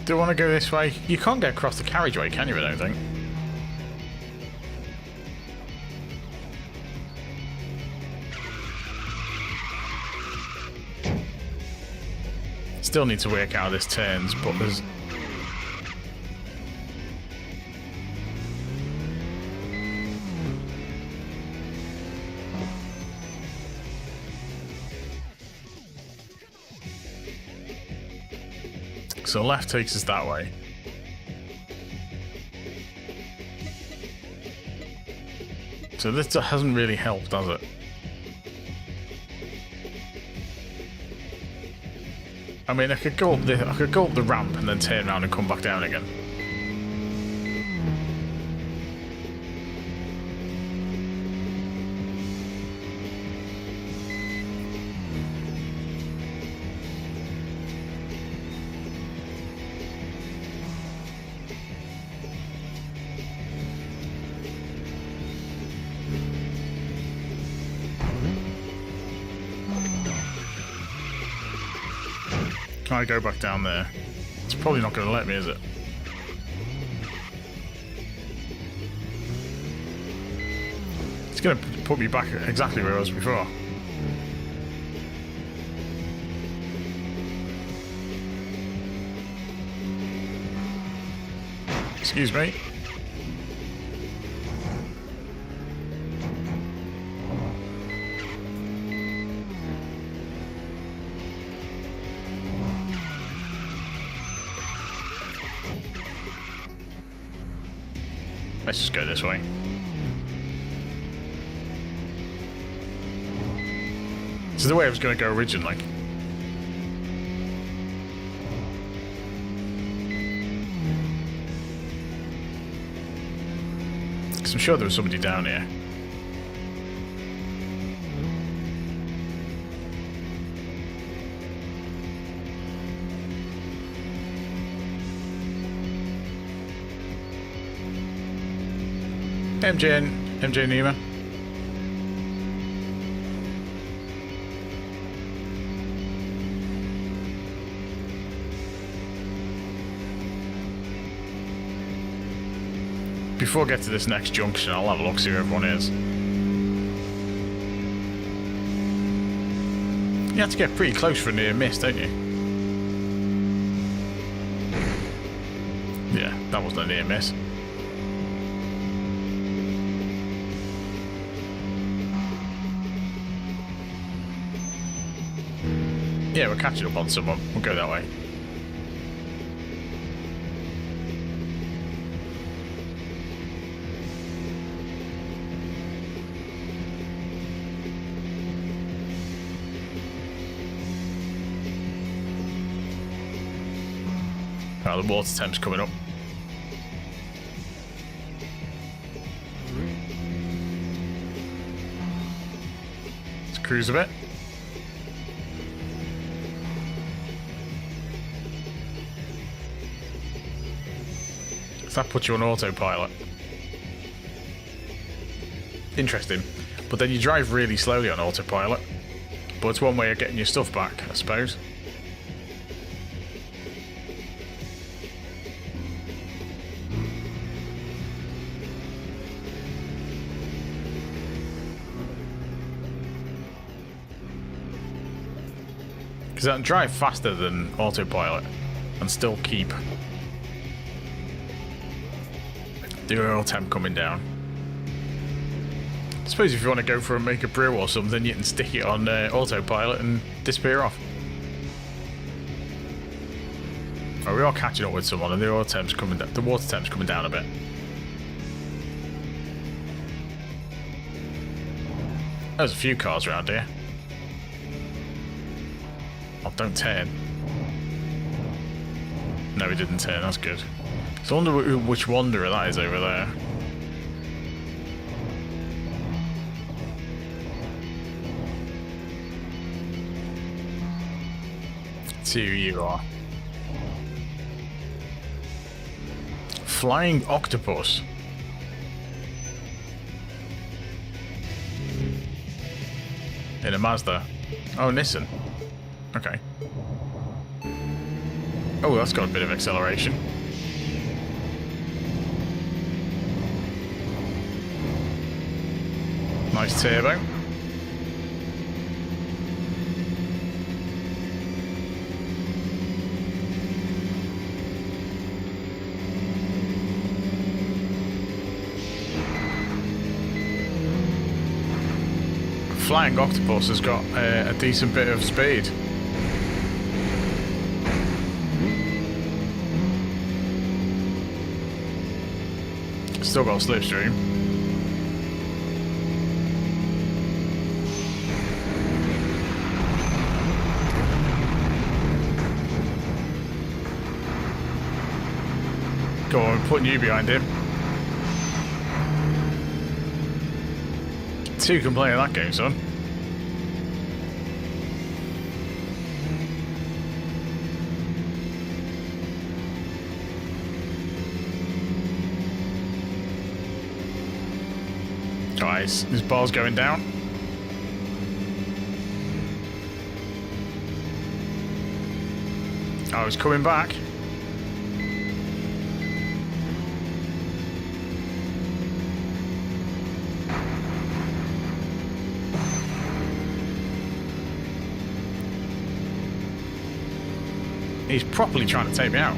Do I want to go this way? You can't get across the carriageway, can you, I don't think? Still need to work out how this turns, but there's... So left takes us that way. So this hasn't really helped, does it? I mean, I could go up the ramp and then turn around and come back down again. Can I go back down there? It's probably not going to let me, is it? It's going to put me back exactly where I was before. Excuse me. Let's just go this way. This is the way I was going to go originally. Because I'm sure there was somebody down here. MJ Nima. Before I get to this next junction, I'll have a look, see where everyone is. You have to get pretty close for a near miss, don't you? Yeah, that wasn't a near miss. Yeah, we're catching up on someone. We'll go that way. Oh, the water temp's coming up. Let's cruise a bit. That puts you on autopilot. Interesting. But then you drive really slowly on autopilot. But it's one way of getting your stuff back, I suppose. Because I can drive faster than autopilot and still keep the oil temp coming down. I suppose if you want to go for a make a brew or something, you can stick it on autopilot and disappear off. Oh, we are catching up with someone, and the oil temp's coming down. The water temp's coming down a bit. There's a few cars around here. Oh, don't turn. No, he didn't turn. That's good. So I wonder which wanderer that is over there. Let's see who you are. Flying octopus. In a Mazda. Oh, Nissan. Okay. Oh, that's got a bit of acceleration. Nice turbo. Flying octopus has got a decent bit of speed. Still got a slipstream. Go on, we're putting you behind him. Two can play in that game, son. Guys, this bar's going down. I was coming back. He's properly trying to take me out.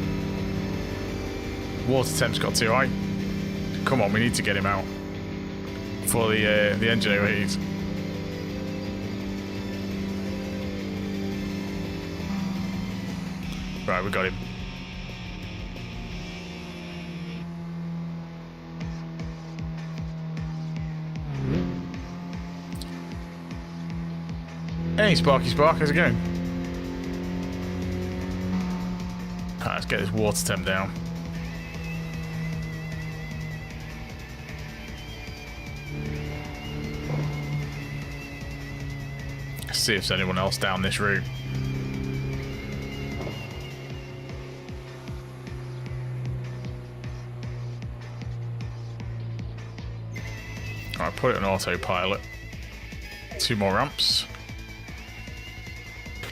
Water temp's got too high. Come on, we need to get him out before the engine overheats. Right, we got him. Hey, Sparky Spark, how's it going? Right, let's get this water temp down. Let's see if there's anyone else down this route. Alright, put it on autopilot. 2 more ramps.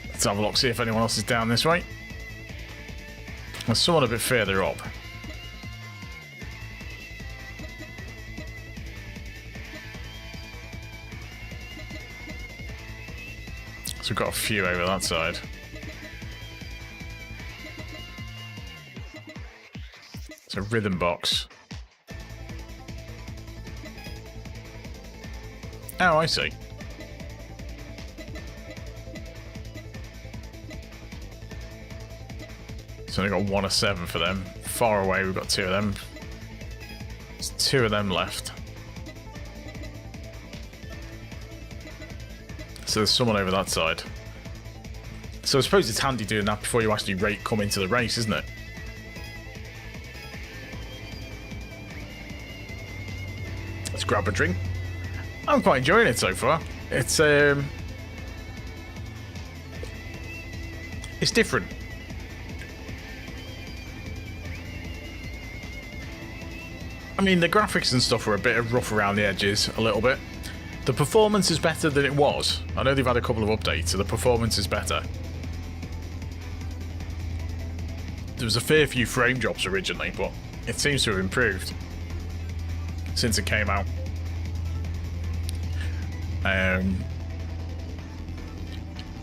Let's have a look, see if anyone else is down this way. There's someone a bit further up. So we've got a few over that side. It's a rhythm box. Oh, I see. So we've got 1 of 7 for them. Far away, we've got 2 of them. There's 2 of them left. So there's someone over that side. So I suppose it's handy doing that before you actually come into the race, isn't it? Let's grab a drink. I'm quite enjoying it so far. It's different. I mean, the graphics and stuff were a bit rough around the edges, a little bit. The performance is better than it was. I know they've had a couple of updates, so the performance is better. There was a fair few frame drops originally, but it seems to have improved since it came out.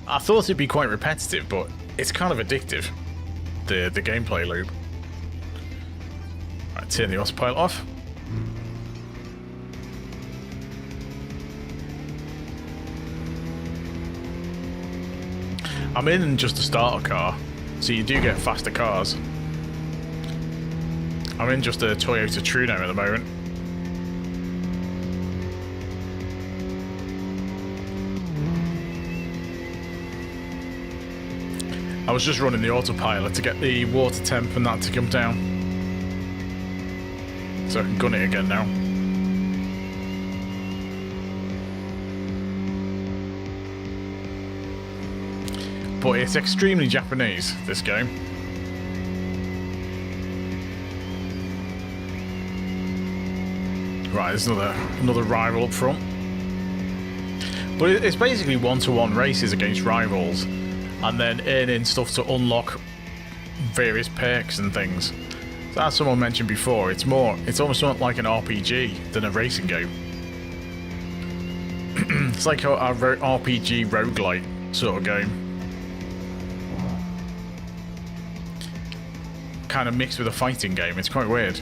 I thought it'd be quite repetitive, but it's kind of addictive, the gameplay loop. Right, turn the autopilot off. I'm in just a starter car, so you do get faster cars. I'm in just a Toyota Trueno at the moment. I was just running the autopilot to get the water temp and that to come down. So I can gun it again now. But it's extremely Japanese, this game. Right, there's another rival up front. But it's basically one-to-one races against rivals, and then earning stuff to unlock various perks and things. So as someone mentioned before, it's almost like an RPG than a racing game. It's like a RPG roguelite sort of game. Kind of mixed with a fighting game. It's quite weird.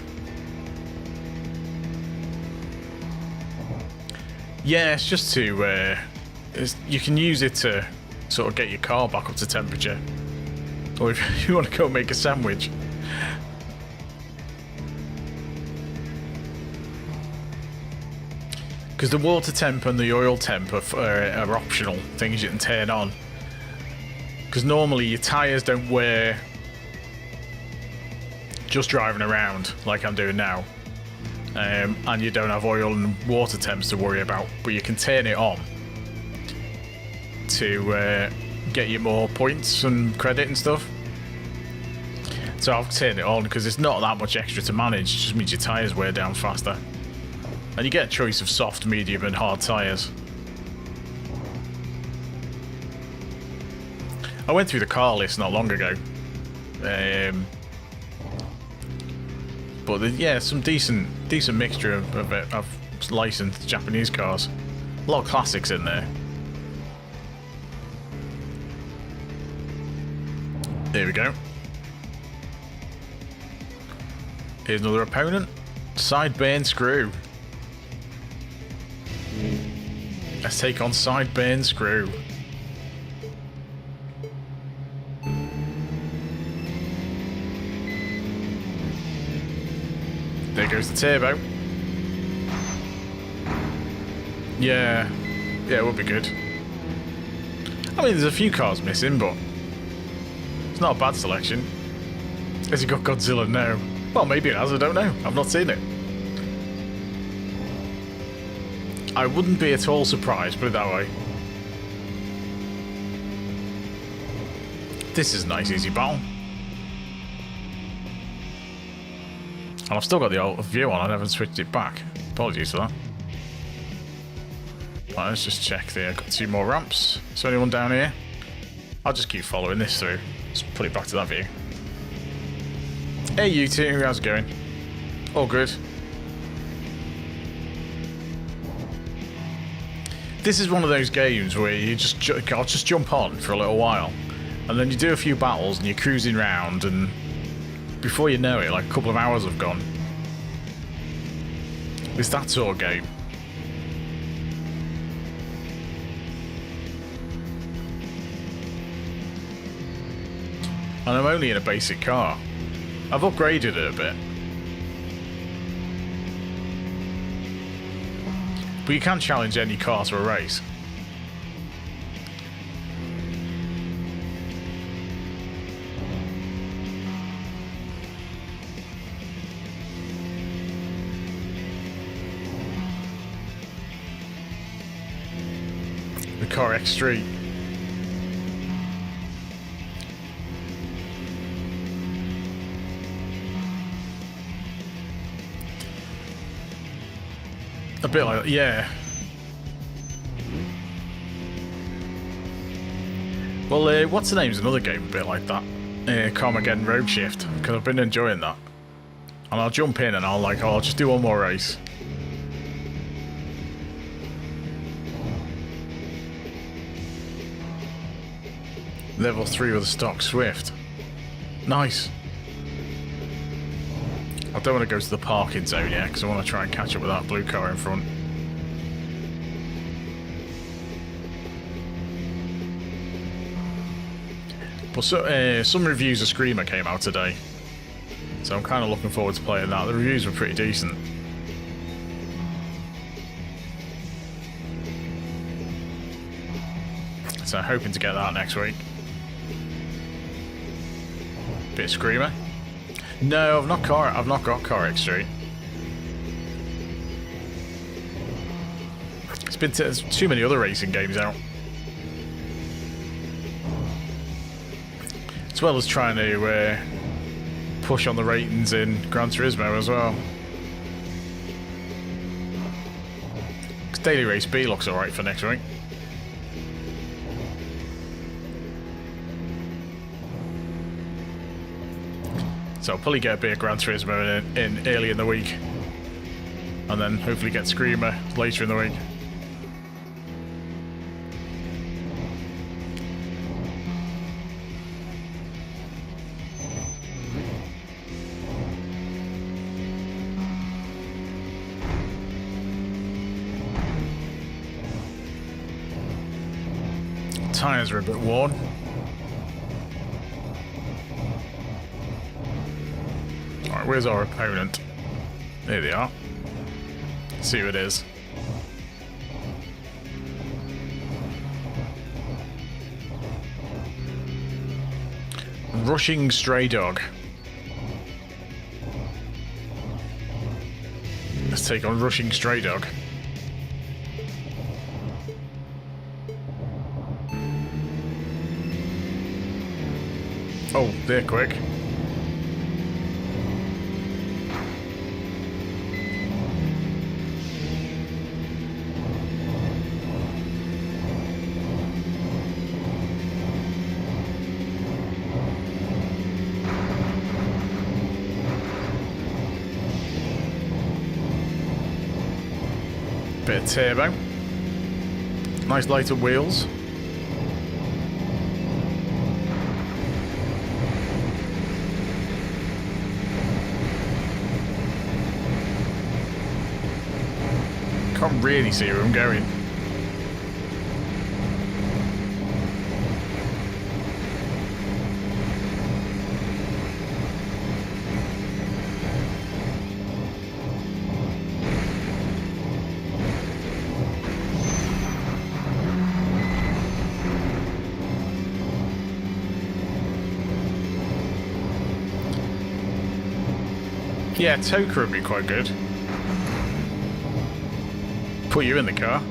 Yeah, it's just to you can use it to sort of get your car back up to temperature, or if you want to go make a sandwich. Because the water temp and the oil temp are optional things you can turn on. Because normally your tyres don't wear just driving around like I'm doing now, and you don't have oil and water temps to worry about, but you can turn it on to get you more points and credit and stuff. So I've turned it on because it's not that much extra to manage. It just means your tyres wear down faster, and you get a choice of soft, medium and hard tyres. I went through the car list not long ago, But yeah, some decent mixture of licensed Japanese cars. A lot of classics in there. There we go. Here's another opponent. Sideburn Screw. Let's take on Sideburn Screw. There goes the turbo. Yeah, it would be good. I mean, there's a few cars missing, but it's not a bad selection. Has he got Godzilla? No. Well, maybe it has, I don't know. I've not seen it. I wouldn't be at all surprised, put it that way. This is a nice, easy battle. And I've still got the old view on, I haven't switched it back. Apologies for that. Right, let's just check there. I've got 2 more ramps. Is there anyone down here? I'll just keep following this through. Just put it back to that view. Hey, you two, how's it going? All good. This is one of those games where you I'll just jump on for a little while, and then you do a few battles and you're cruising around, and before you know it, like a couple of hours have gone. It's that sort of game. And I'm only in a basic car. I've upgraded it a bit. But you can challenge any car to a race. The car X3. A bit like that, yeah. Well, what's the name? Is another game a bit like that. Carmageddon Road Shift, because I've been enjoying that. And I'll jump in and I'll just do one more race. Level 3 with a stock Swift. Nice. I don't want to go to the parking zone yet because I want to try and catch up with that blue car in front. But some reviews of Screamer came out today, so I'm kind of looking forward to playing that. The reviews were pretty decent. So I'm hoping to get that next week. Bit of Screamer. No, I've not got Car X3. It's been there's too many other racing games out. As well as trying to push on the ratings in Gran Turismo as well. Daily Race B looks alright for next week. So I'll probably get a bit of Gran Turismo in early in the week. And then hopefully get Screamer later in the week. Tyres are a bit worn. Alright, where's our opponent? There they are. Let's see who it is. Rushing Stray Dog. Let's take on Rushing Stray Dog. Oh, they're quick. bit turbo. Nice lighter wheels. Can't really see where I'm going. Yeah, Tokyo would be quite good. Put you in the car.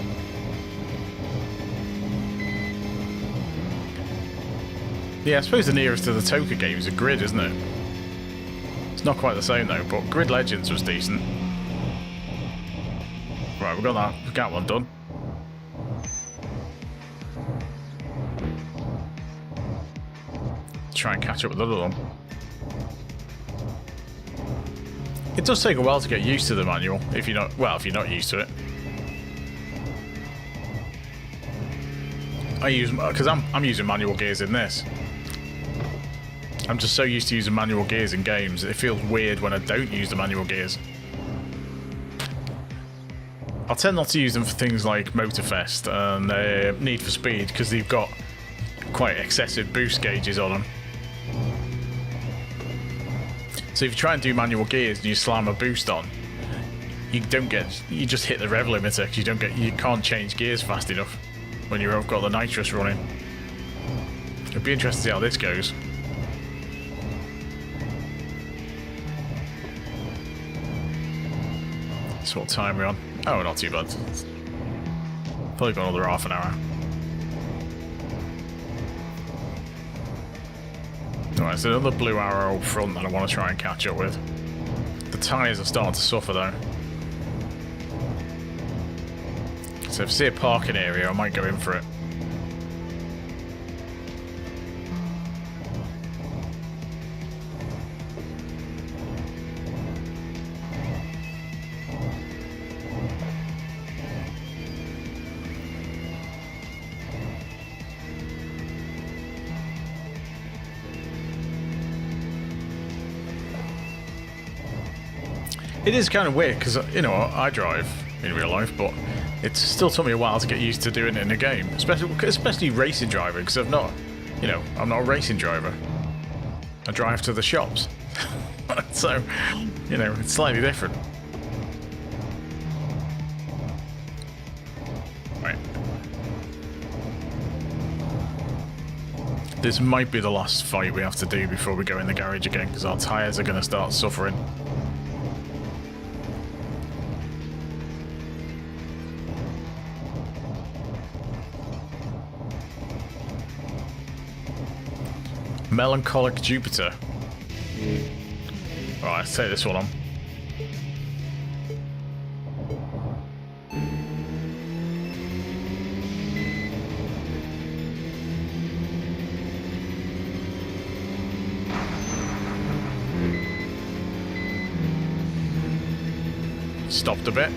Yeah, I suppose the nearest to the Tokyo game is a Grid, isn't it? It's not quite the same though, but Grid Legends was decent. Right, we've got that. We've got one done. Try and catch up with the other one. It does take a while to get used to the manual if you're not, well, if you're not used to it. I use, because I'm using manual gears in this. I'm just so used to using manual gears in games, it feels weird when I don't use the manual gears. I'll tend not to use them for things like Motorfest and Need for Speed because they've got quite excessive boost gauges on them. So if you try and do manual gears and you slam a boost on, you just hit the rev limiter because you can't change gears fast enough when you've got the nitrous running. It'll be interesting to see how this goes. So what time are we on? Oh, not too bad. Probably got another half an hour. Alright, so another blue arrow up front that I want to try and catch up with. The tyres are starting to suffer though. So if I see a parking area, I might go in for it. It is kind of weird because, you know, I drive in real life, but it still took me a while to get used to doing it in a game, especially racing driving, because I'm not a racing driver. I drive to the shops, so, you know, it's slightly different. Right. This might be the last fight we have to do before we go in the garage again, because our tyres are going to start suffering. Melancholic Jupiter. Alright, let's take this one on. Stopped a bit.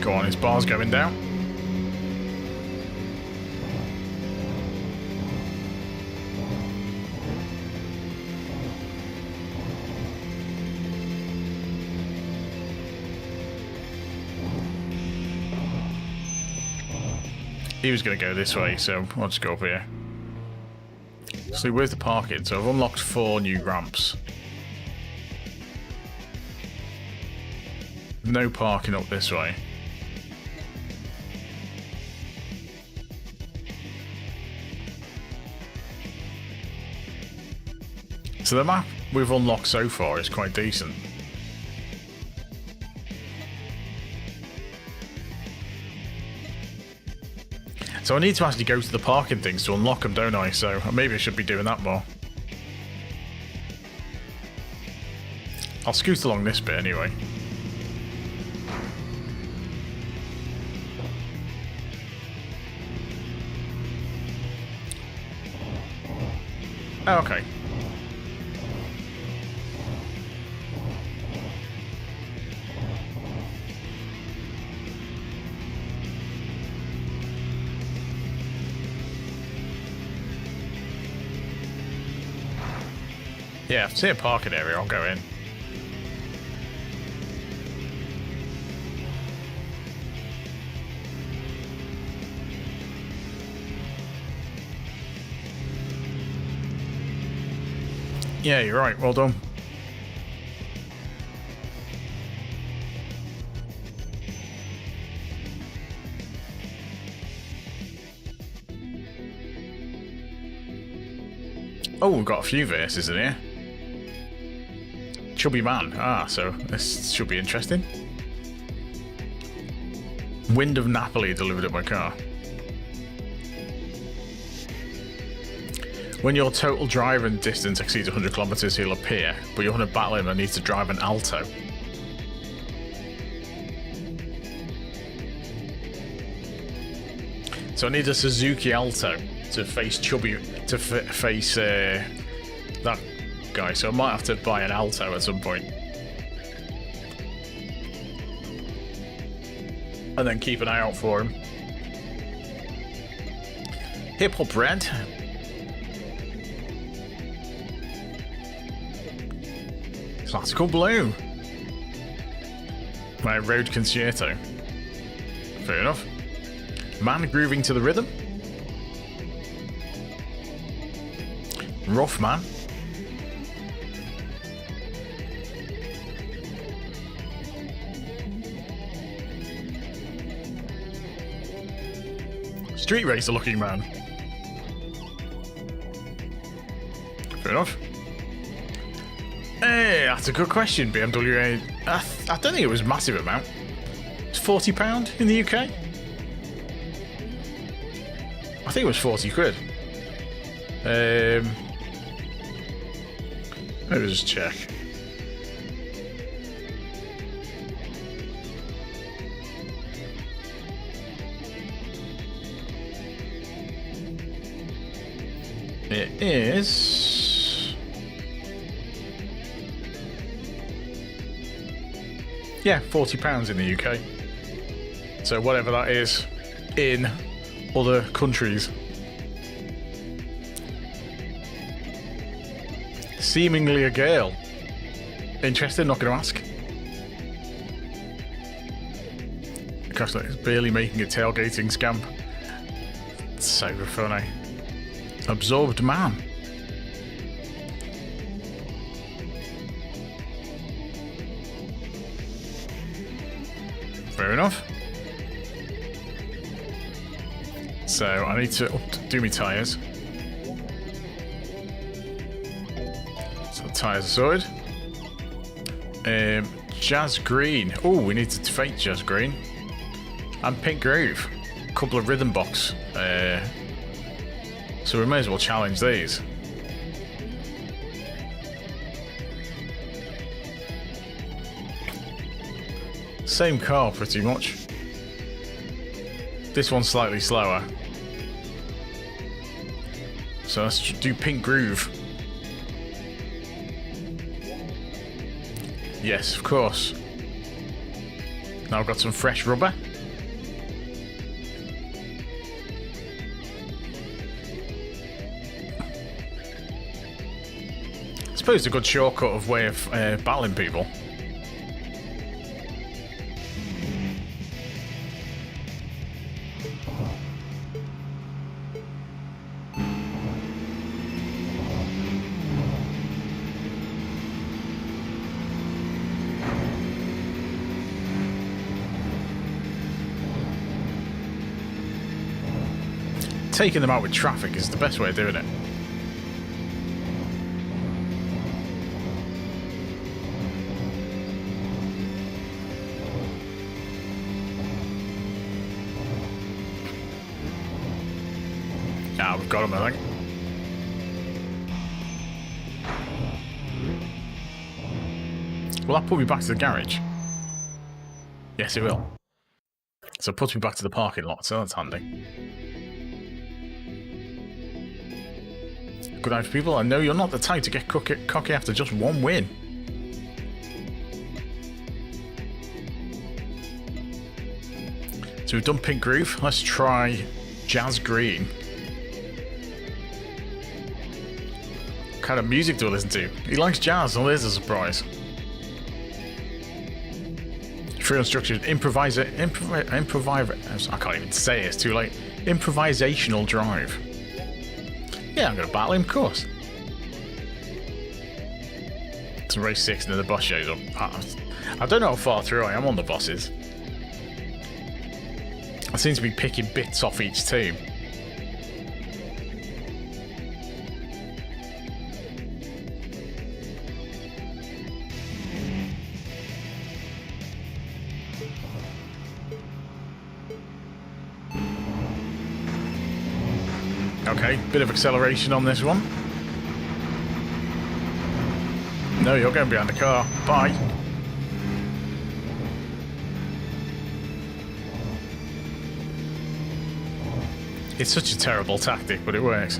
Go on, his bar's going down. He was going to go this way, so I'll just go up here. So where's the parking? So I've unlocked 4 new ramps. No parking up this way. So the map we've unlocked so far is quite decent. So I need to actually go to the parking things to unlock them, don't I? So maybe I should be doing that more. I'll scoot along this bit anyway. Oh, okay. Yeah, if I see a parking area, I'll go in. Yeah, you're right. Well done. Oh, we've got a few verses in here. Chubby man. Ah, so this should be interesting. Wind of Napoli delivered at my car. When your total driving distance exceeds 100 kilometers, he'll appear, but you want to battle him and need to drive an Alto. So I need a Suzuki Alto to face Chubby, to face that guy. So I might have to buy an Alto at some point. And then keep an eye out for him. Hip Hop Red. Classical Blue. My Road Concerto. Fair enough. Man grooving to the rhythm. Rough Man. Street Racer looking man. Fair enough. Hey, that's a good question, BMW. I don't think it was a massive amount. It's £40 in the UK. I think it was 40 quid. Let me just check. It is... yeah, £40 in the UK. So whatever that is in other countries. Seemingly a girl. Interested? Not going to ask. Gosh, that is barely making a tailgating scamp. It's so funny. Absorbed man. Fair enough. So I need to do my tyres. So the tyres are sorted. Jazz Green. Oh, we need to fake Jazz Green. And Pink Groove. A couple of rhythm box. So we may as well challenge these. Same car pretty much. This one's slightly slower. So let's do Pink Groove. Yes, of course. Now I've got some fresh rubber. I suppose a good shortcut of way of battling people. Taking them out with traffic is the best way of doing it. Ah, we've got them, I think. Will that put me back to the garage? Yes, it will. So it puts me back to the parking lot, so that's handy. Good night, people. I know you're not the type to get cocky after just one win. So we've done Pink Groove. Let's try Jazz Green. kind of music to listen to. He likes jazz, so there's a surprise. Free unstructured I can't even say it, it's too late. Improvisational drive. Yeah, I'm going to battle him, of course. It's race 6 and then the boss shows up. I don't know how far through I am on the bosses. I seem to be picking bits off each team. Okay, bit of acceleration on this one. No, you're going behind the car. Bye. It's such a terrible tactic, but it works.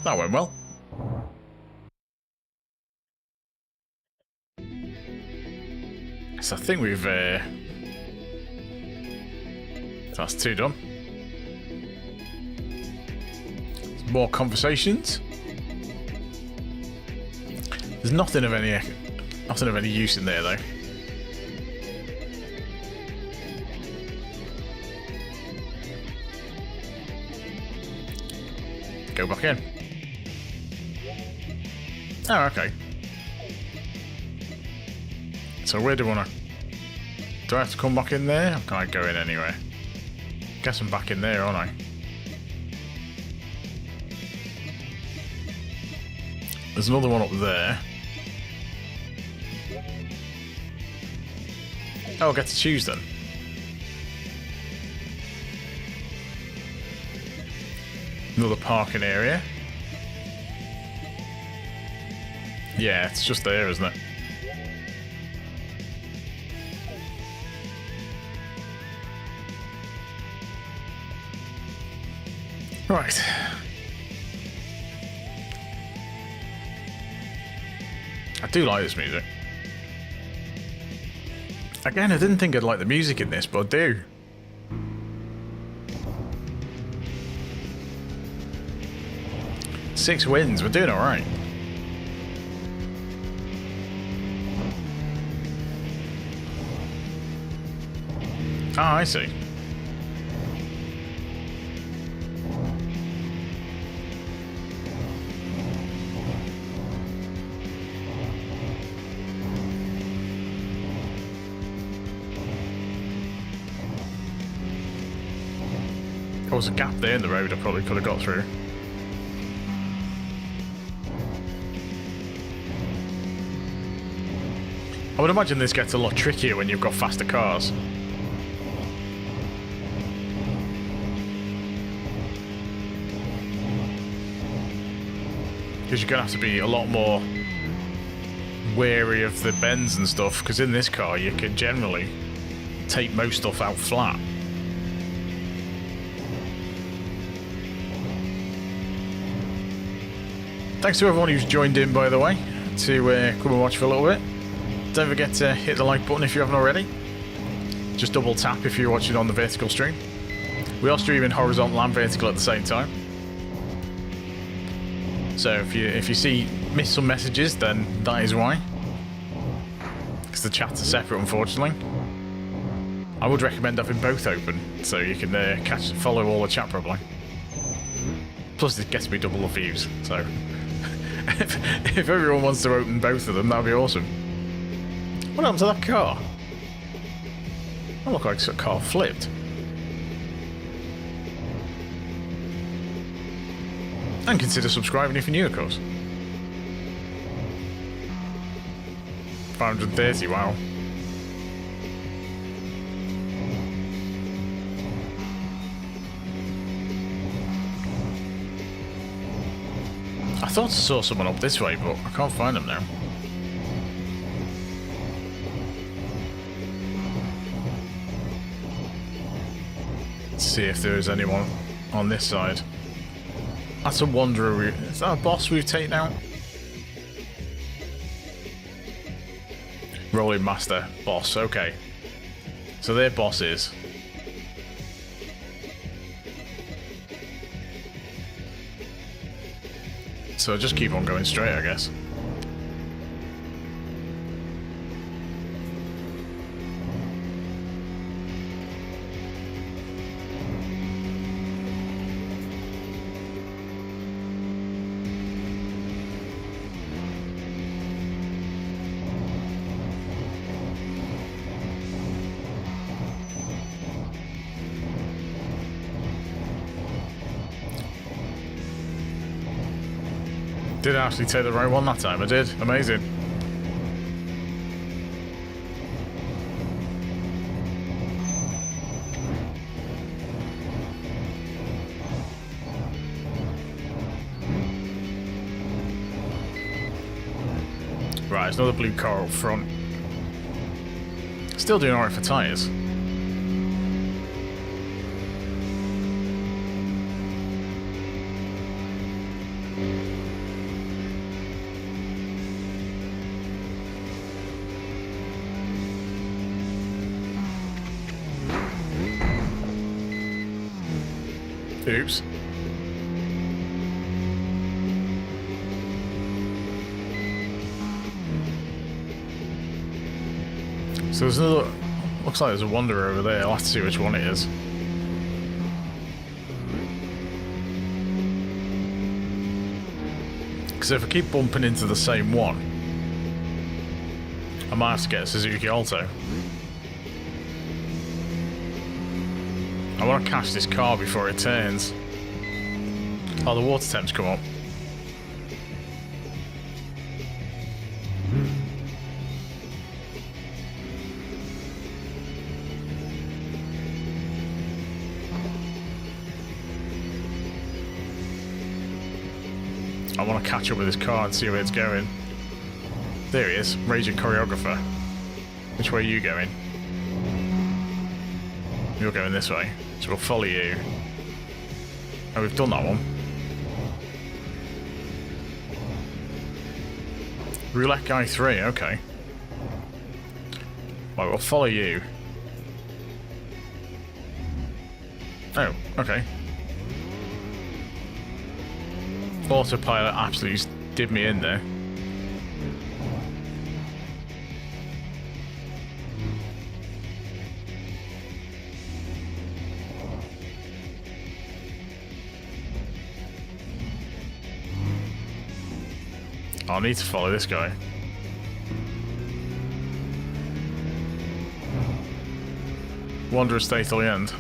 That went well. So I think we've... that's 2 done. More conversations. There's nothing of any use in there though. Go back in. Oh, okay. So where do I want to... Do I have to come back in there? Or can I go in anywhere? Guess I'm back in there, aren't I? There's another one up there. Oh, I get to choose then. Another parking area. Yeah, it's just there, isn't it? Right. I do like this music. Again, I didn't think I'd like the music in this, but I do. Six wins, we're doing alright. Oh, I see. There was a gap there in the road I probably could have got through. I would imagine this gets a lot trickier when you've got faster cars. Because you're going to have to be a lot more wary of the bends and stuff, because in this car you can generally take most stuff out flat. Thanks to everyone who's joined in, by the way, to come and watch for a little bit. Don't forget to hit the like button if you haven't already. Just double tap if you're watching on the vertical stream. We are streaming horizontal and vertical at the same time. So if you miss some messages, then that is why. Because the chats are separate, unfortunately. I would recommend having both open, so you can follow all the chat properly. Plus it gets me double the views, so... if everyone wants to open both of them, that'd be awesome. What happened to that car? That looked like a car flipped. And consider subscribing if you're new, of course. 530, wow. I thought I saw someone up this way, but I can't find them now. Let's see if there is anyone on this side. That's a wanderer. Is that a boss we've taken out? Rolling Master boss. Okay. So they're bosses. So just keep on going straight, I guess. Did I actually take the right one that time? I did. Amazing. Right, there's another blue car up front. Still doing alright for tyres. Oops. So there's another... Looks like there's a Wanderer over there. I'll have to see which one it is. Because if I keep bumping into the same one, I might have to get a Suzuki Alto. I want to catch this car before it turns. Oh, the water temp's come up. I want to catch up with this car and see where it's going. There he is, Raging Choreographer. Which way are you going? You're going this way, so we'll follow you. Oh, we've done that one. Roulette Guy 3, okay. Right, we'll follow you. Oh, okay. Autopilot absolutely did me in there. I need to follow this guy. Wanderer stay till the end.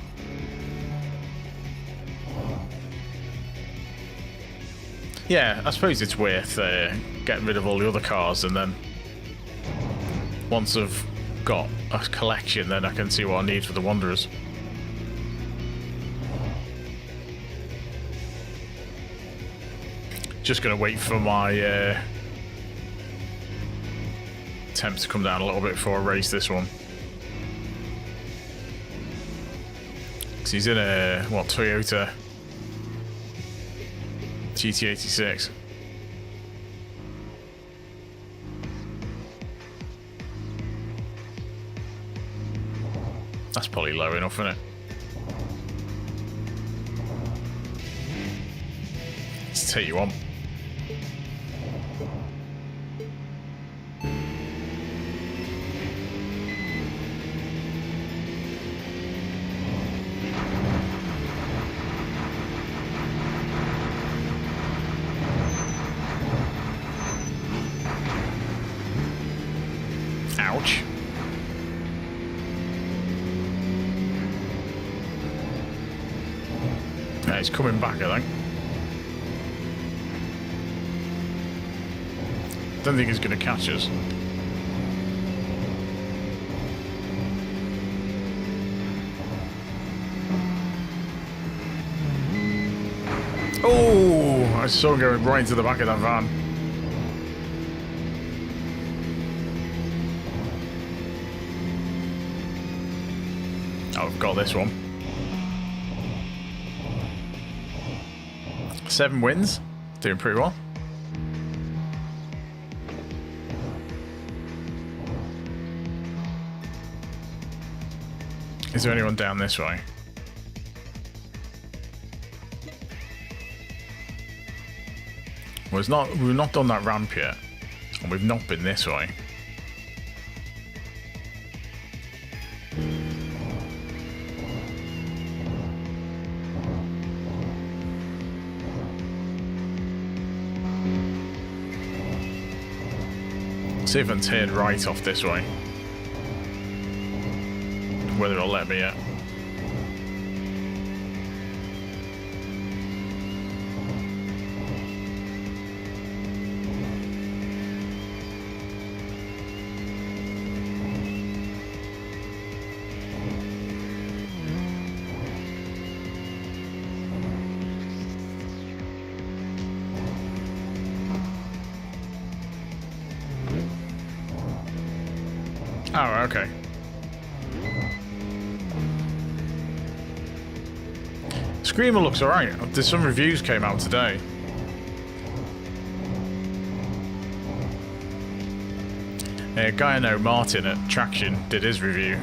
Yeah, I suppose it's worth getting rid of all the other cars, and then once I've got a collection, then I can see what I need for the Wanderers. Just gonna wait for my temp to come down a little bit before I race this one. Because he's in a, what, Toyota GT86. That's probably low enough, isn't it? Let's take you on. Ouch. Yeah, he's coming back, I think. Don't think he's going to catch us. Oh, I saw him going right into the back of that van. Oh, I've got this one. 7 wins. Doing pretty well. Is there anyone down this way? Well, we've not done that ramp yet, and we've not been this way. See if I can turn right off this way. Whether it'll let me yet. Oh, okay. Screamer looks alright. There's some reviews came out today. A guy I know, Martin at Traction, did his review.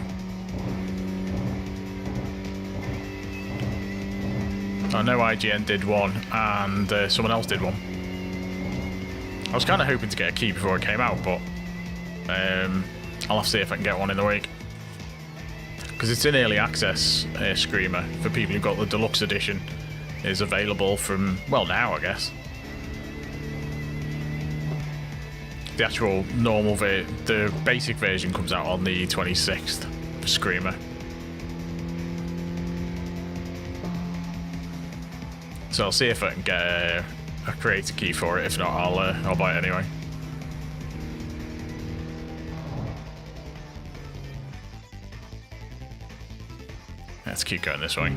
I know IGN did one, and someone else did one. I was kind of hoping to get a key before it came out, but I'll have to see if I can get one in the week. Because it's in early access, Screamer, for people who've got the deluxe edition. Is available from, well, now, I guess. The actual normal the basic version comes out on the 26th for Screamer. So I'll see if I can get a creator key for it. If not, I'll buy it anyway. Let's keep going this way.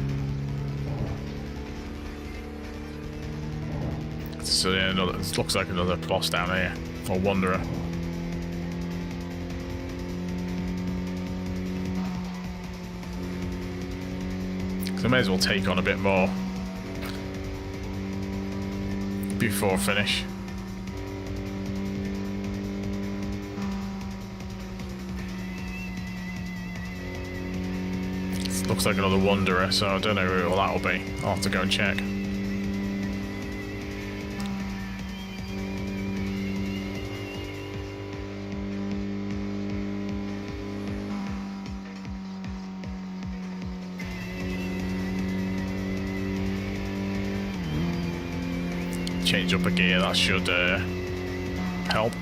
So it looks like another boss down here, or wanderer. So I may as well take on a bit more before finish. Looks like another wanderer, so I don't know who that'll be. I'll have to go and check. Change up a gear, that should help.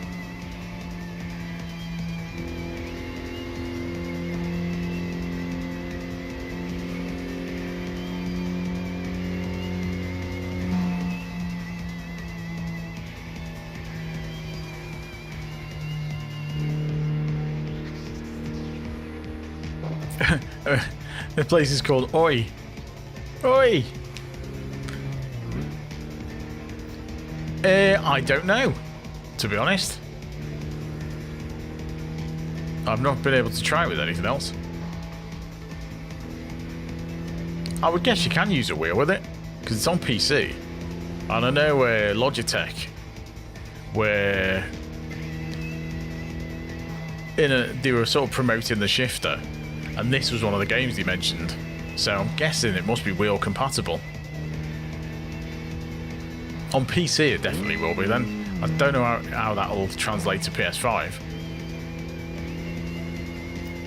The place is called Oi. Oi! I don't know, to be honest. I've not been able to try it with anything else. I would guess you can use a wheel with it, because it's on PC. And I know Logitech, where they were sort of promoting the shifter, and this was one of the games they mentioned. So I'm guessing it must be wheel compatible. On PC it definitely will be then. I don't know how that'll translate to PS5.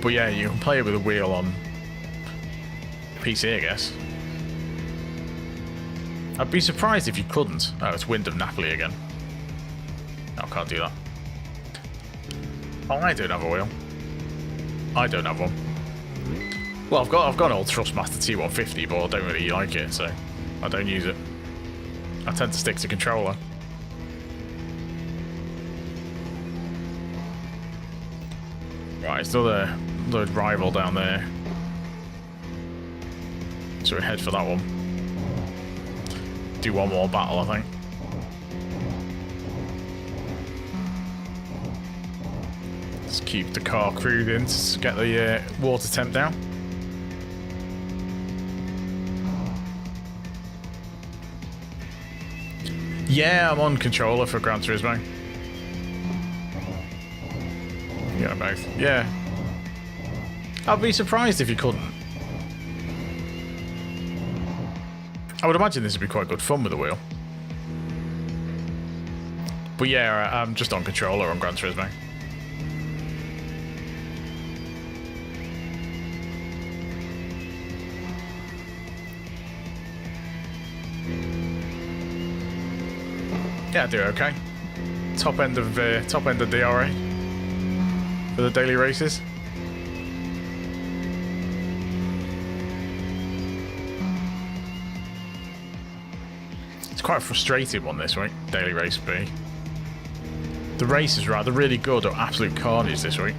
But yeah, you can play it with a wheel on PC, I guess. I'd be surprised if you couldn't. Oh, it's Wind of Napoli again. No, I can't do that. Oh, I don't have a wheel. I don't have one. Well, I've got an old Thrustmaster T150, but I don't really like it, so I don't use it. I tend to stick to controller. Right, it's another rival down there. So we head for that one. Do one more battle, I think. Let's keep the car cruising to get the water temp down. Yeah, I'm on controller for Gran Turismo. Yeah, both. Yeah. I'd be surprised if you couldn't. I would imagine this would be quite good fun with the wheel. But yeah, I'm just on controller on Gran Turismo. Yeah, I do okay. Top end of DRA for the daily races. It's quite a frustrating one this week, daily race B. The races are either really good or absolute carnage this week.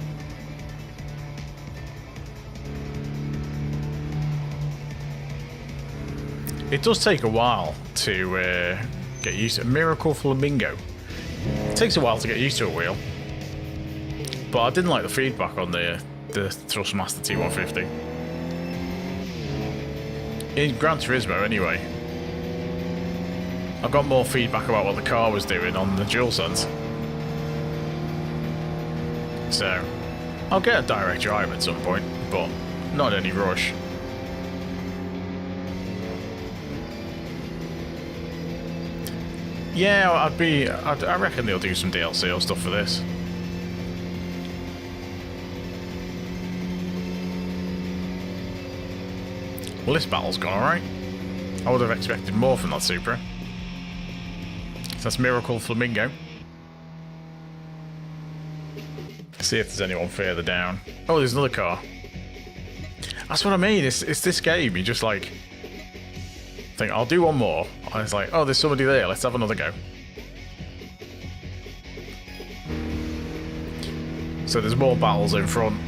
It does take a while to get used to Miracle Flamingo. It takes a while to get used to a wheel, but I didn't like the feedback on the Thrustmaster T150 in Gran Turismo. Anyway, I got more feedback about what the car was doing on the DualSense, so I'll get a direct drive at some point, but not any rush. Yeah, I reckon they'll do some DLC or stuff for this. Well, this battle's gone alright. I would have expected more from that Supra. So that's Miracle Flamingo. See if there's anyone further down. Oh, there's another car. That's what I mean. It's this game. You just like think, I'll do one more. And it's like, oh, there's somebody there. Let's have another go. So there's more battles in front.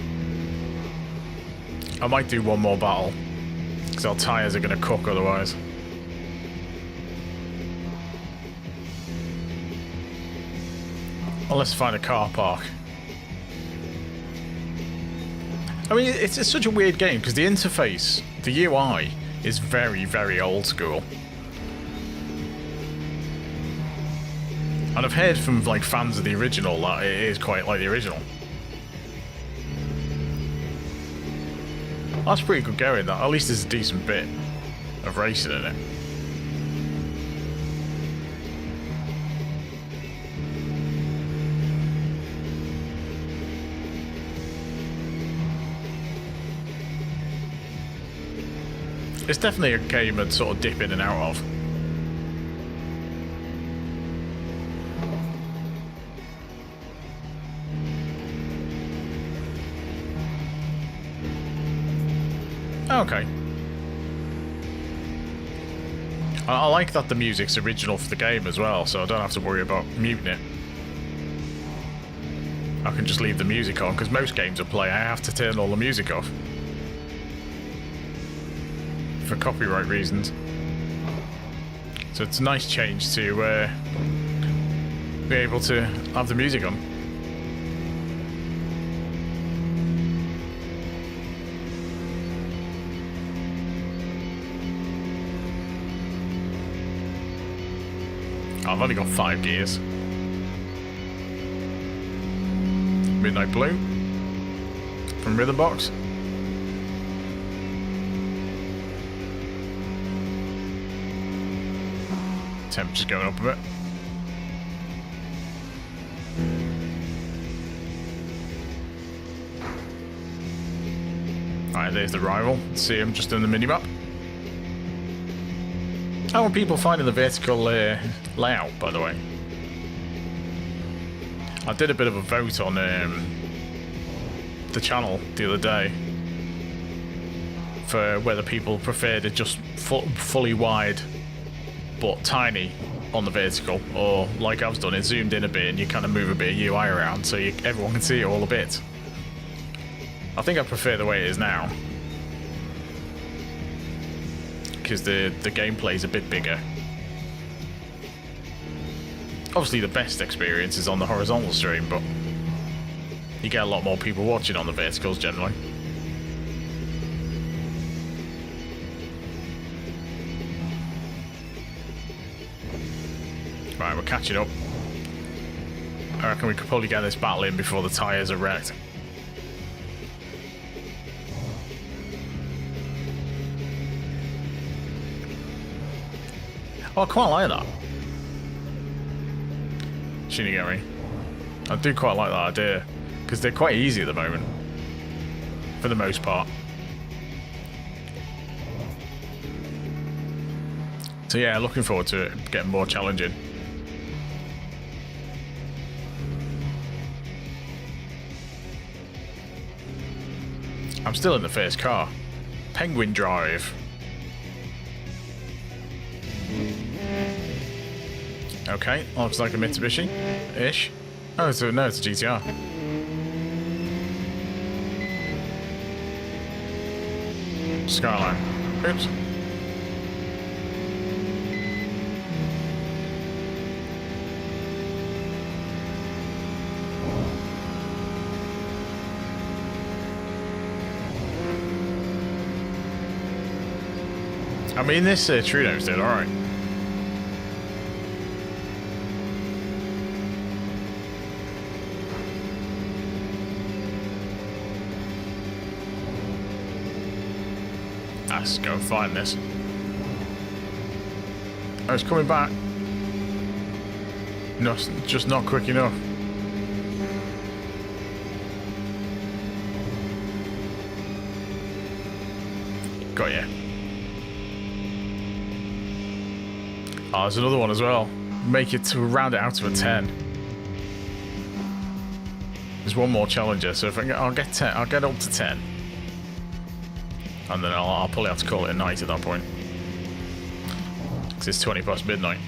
I might do one more battle because our tyres are going to cook otherwise. Well, let's find a car park. I mean, it's such a weird game because the interface, the UI, is very, very old school. And I've heard from like fans of the original that it is quite like the original. That's pretty good going. That at least there's a decent bit of racing in it. It's definitely a game I'd sort of dip in and out of. Okay. I like that the music's original for the game as well, so I don't have to worry about muting it. I can just leave the music on, because most games I play I have to turn all the music off. For copyright reasons. So it's a nice change to be able to have the music on. I've only got 5 gears. Midnight Blue from Rhythm Box. Temp just going up a bit. Alright, there's the rival. See him just in the minimap. How are people finding the vertical layout, by the way? I did a bit of a vote on the channel the other day for whether people preferred it just fully wide but tiny on the vertical, or like I've done it, zoomed in a bit and you kind of move a bit of UI around so everyone can see it all a bit. I think I prefer the way it is now, because the gameplay is a bit bigger. Obviously the best experience is on the horizontal stream, but you get a lot more people watching on the verticals generally. Right, we're catching up. I reckon we could probably get this battle in before the tyres are wrecked. Oh, I quite like that. Shinigami. I do quite like that idea. Because they're quite easy at the moment. For the most part. So yeah, looking forward to it getting more challenging. I'm still in the first car. Penguin Drive. Okay, looks like a Mitsubishi-ish. Oh, so no, it's a GTR. Skyline. Oops. I mean, this Trueno's doing alright. Let's go and find this. Oh, it's coming back. No, it's just not quick enough. Got ya. Oh, there's another one as well. Make it to round it out to a 10. There's one more challenger, so if I'll get 10, I'll get up to 10. And then I'll probably have to call it a night at that point. Because it's 20 past midnight.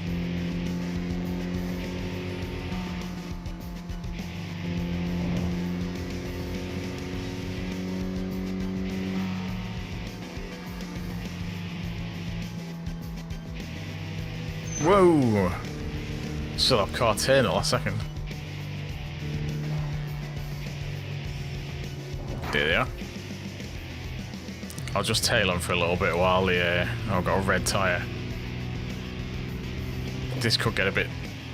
Whoa! Still have car turn at last second. There they are. I'll just tail them for a little bit while the I've got a red tyre. This could get a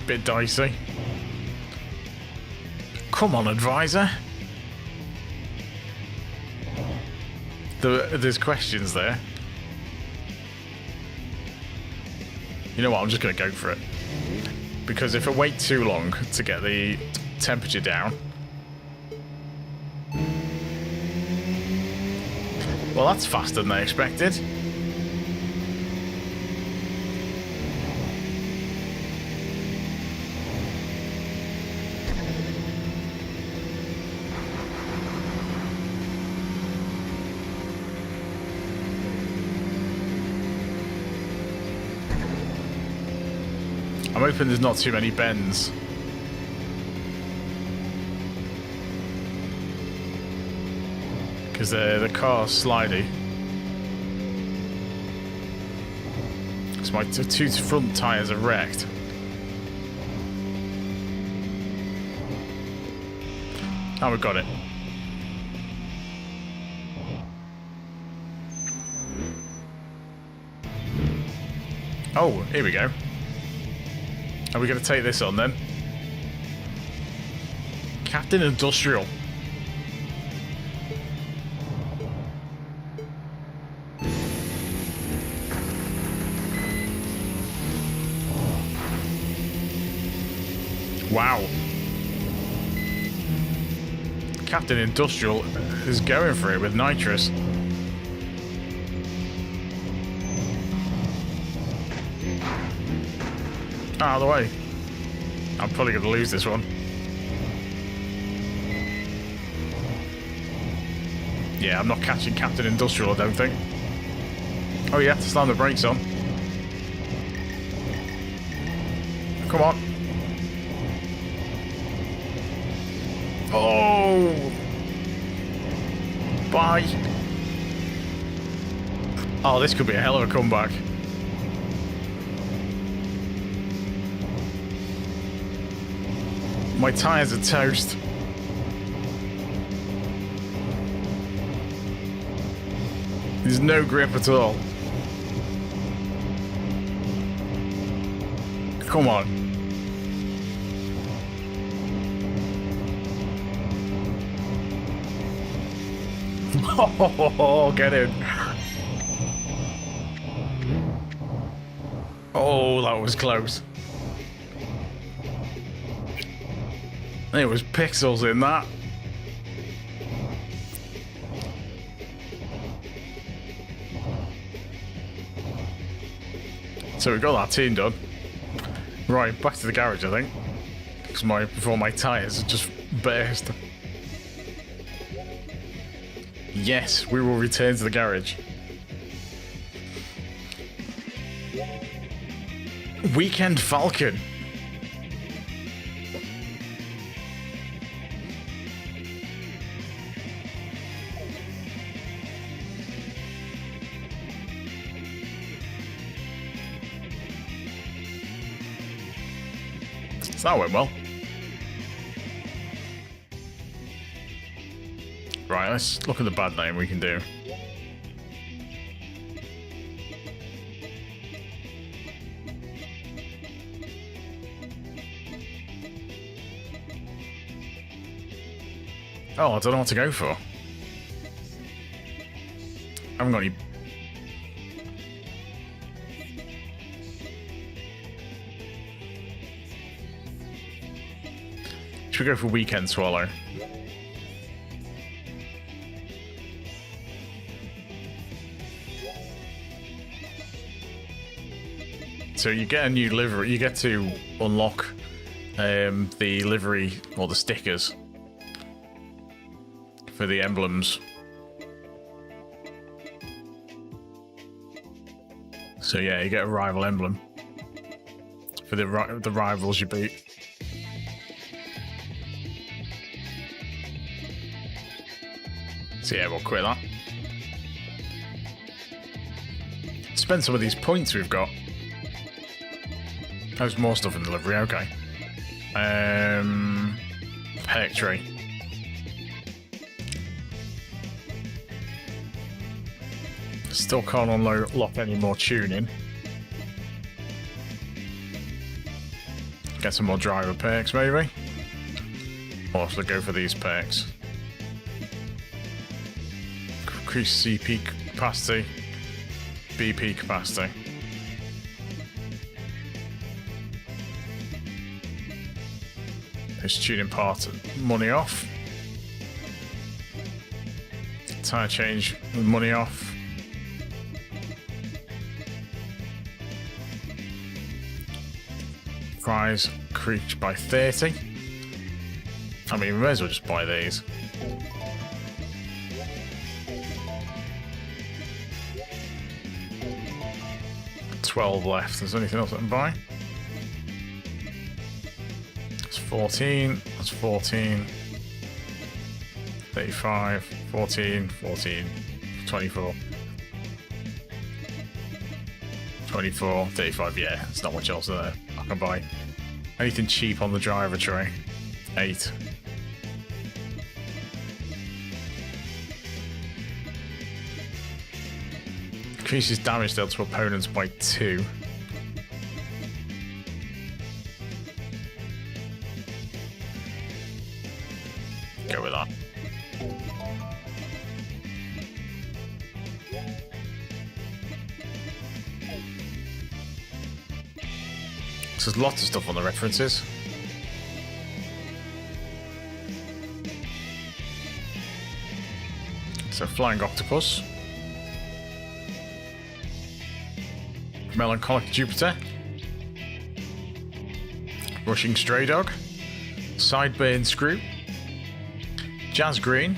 bit dicey. Come on, advisor. There's questions there. You know what? I'm just going to go for it. Because if I wait too long to get the temperature down... Well, that's faster than I expected. I'm hoping there's not too many bends. Because the car's slidey. Because my two front tyres are wrecked. Oh, we've got it. Oh, here we go. Are we going to take this on then? Captain Industrial. Wow. Captain Industrial is going for it with nitrous. Out of the way. I'm probably going to lose this one. Yeah, I'm not catching Captain Industrial, I don't think. Oh, you have to slam the brakes on. Come on. Oh! Bye! Oh, this could be a hell of a comeback. My tyres are toast. There's no grip at all. Come on. Oh, get in. Oh, that was close. There was pixels in that. So we got that team done. Right, back to the garage, I think. Because before my tyres just burst. Yes, we will return to the garage. Weekend Falcon. So that went well. Right, let's look at the bad name we can do. Oh, I don't know what to go for. I haven't got any... Should we go for Weekend Swallow? So you get a new livery. You get to unlock the livery or the stickers for the emblems. So yeah, you get a rival emblem for the rivals you beat. So yeah, we'll quit that. Spend some of these points we've got. There's more stuff in the livery, okay. Perk tree. Still can't unlock any more tuning. Get some more driver perks, maybe. Or should I go for these perks? Increase CP capacity, BP capacity. This tuning part, money off. Tire change, money off. Price increased by 30. I mean, we may as well just buy these. $12 left. Is there anything else I can buy? That's 14. That's 14. 35. 14. 14. 24. 24. 35. Yeah, there's not much else there I can buy. Anything cheap on the driver tray? 8. Increases damage dealt to opponents by 2. Go with that. So there's lots of stuff on the references. So Flying Octopus. Melancholic Jupiter. Rushing Stray Dog. Sideburn Screw. Jazz Green.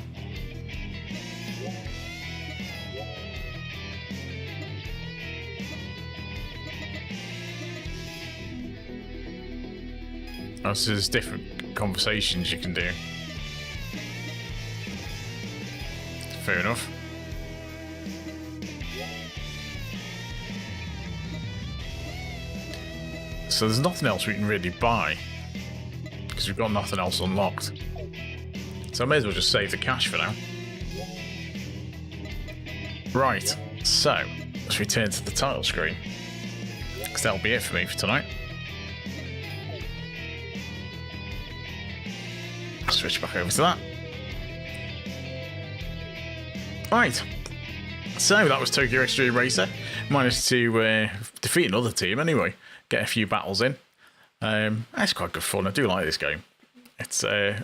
Oh, so there's different conversations you can do. Fair enough. So there's nothing else we can really buy because we've got nothing else unlocked. So I may as well just save the cash for now. Right, so let's return to the title screen because that'll be it for me for tonight. Switch back over to that. Right, so that was Tokyo Xtreme Racer. Managed to defeat defeat another team anyway. Get a few battles in. It's quite good fun. I do like this game. I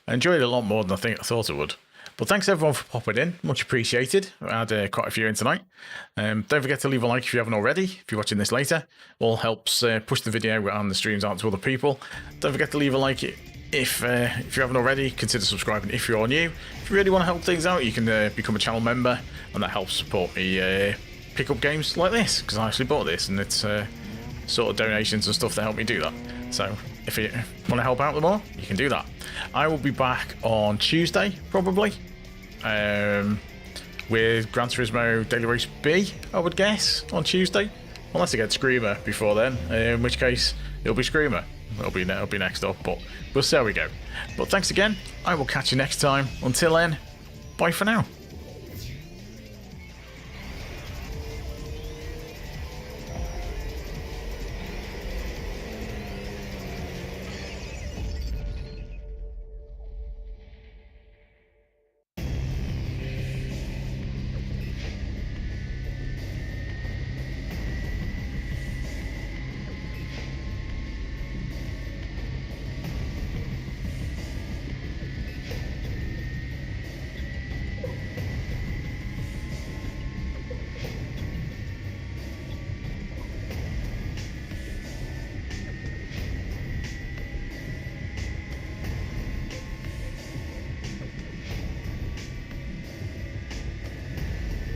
enjoyed it a lot more than I thought I would. But thanks everyone for popping in. Much appreciated. I had quite a few in tonight. Don't forget to leave a like if you haven't already, if you're watching this later. All helps push the video and the streams out to other people. Don't forget to leave a like if you haven't already. Consider subscribing if you're new. If you really want to help things out, you can become a channel member, and that helps support me pick up games like this, because I actually bought this, and it's sort of donations and stuff that help me do that. So if you want to help out more, you can do that. I will be back on Tuesday, probably, with Gran Turismo Daily Race B, I would guess, on Tuesday. Unless I get Screamer before then, in which case it'll be Screamer. It'll be next up, but we'll see how we go. But thanks again. I will catch you next time. Until then, bye for now.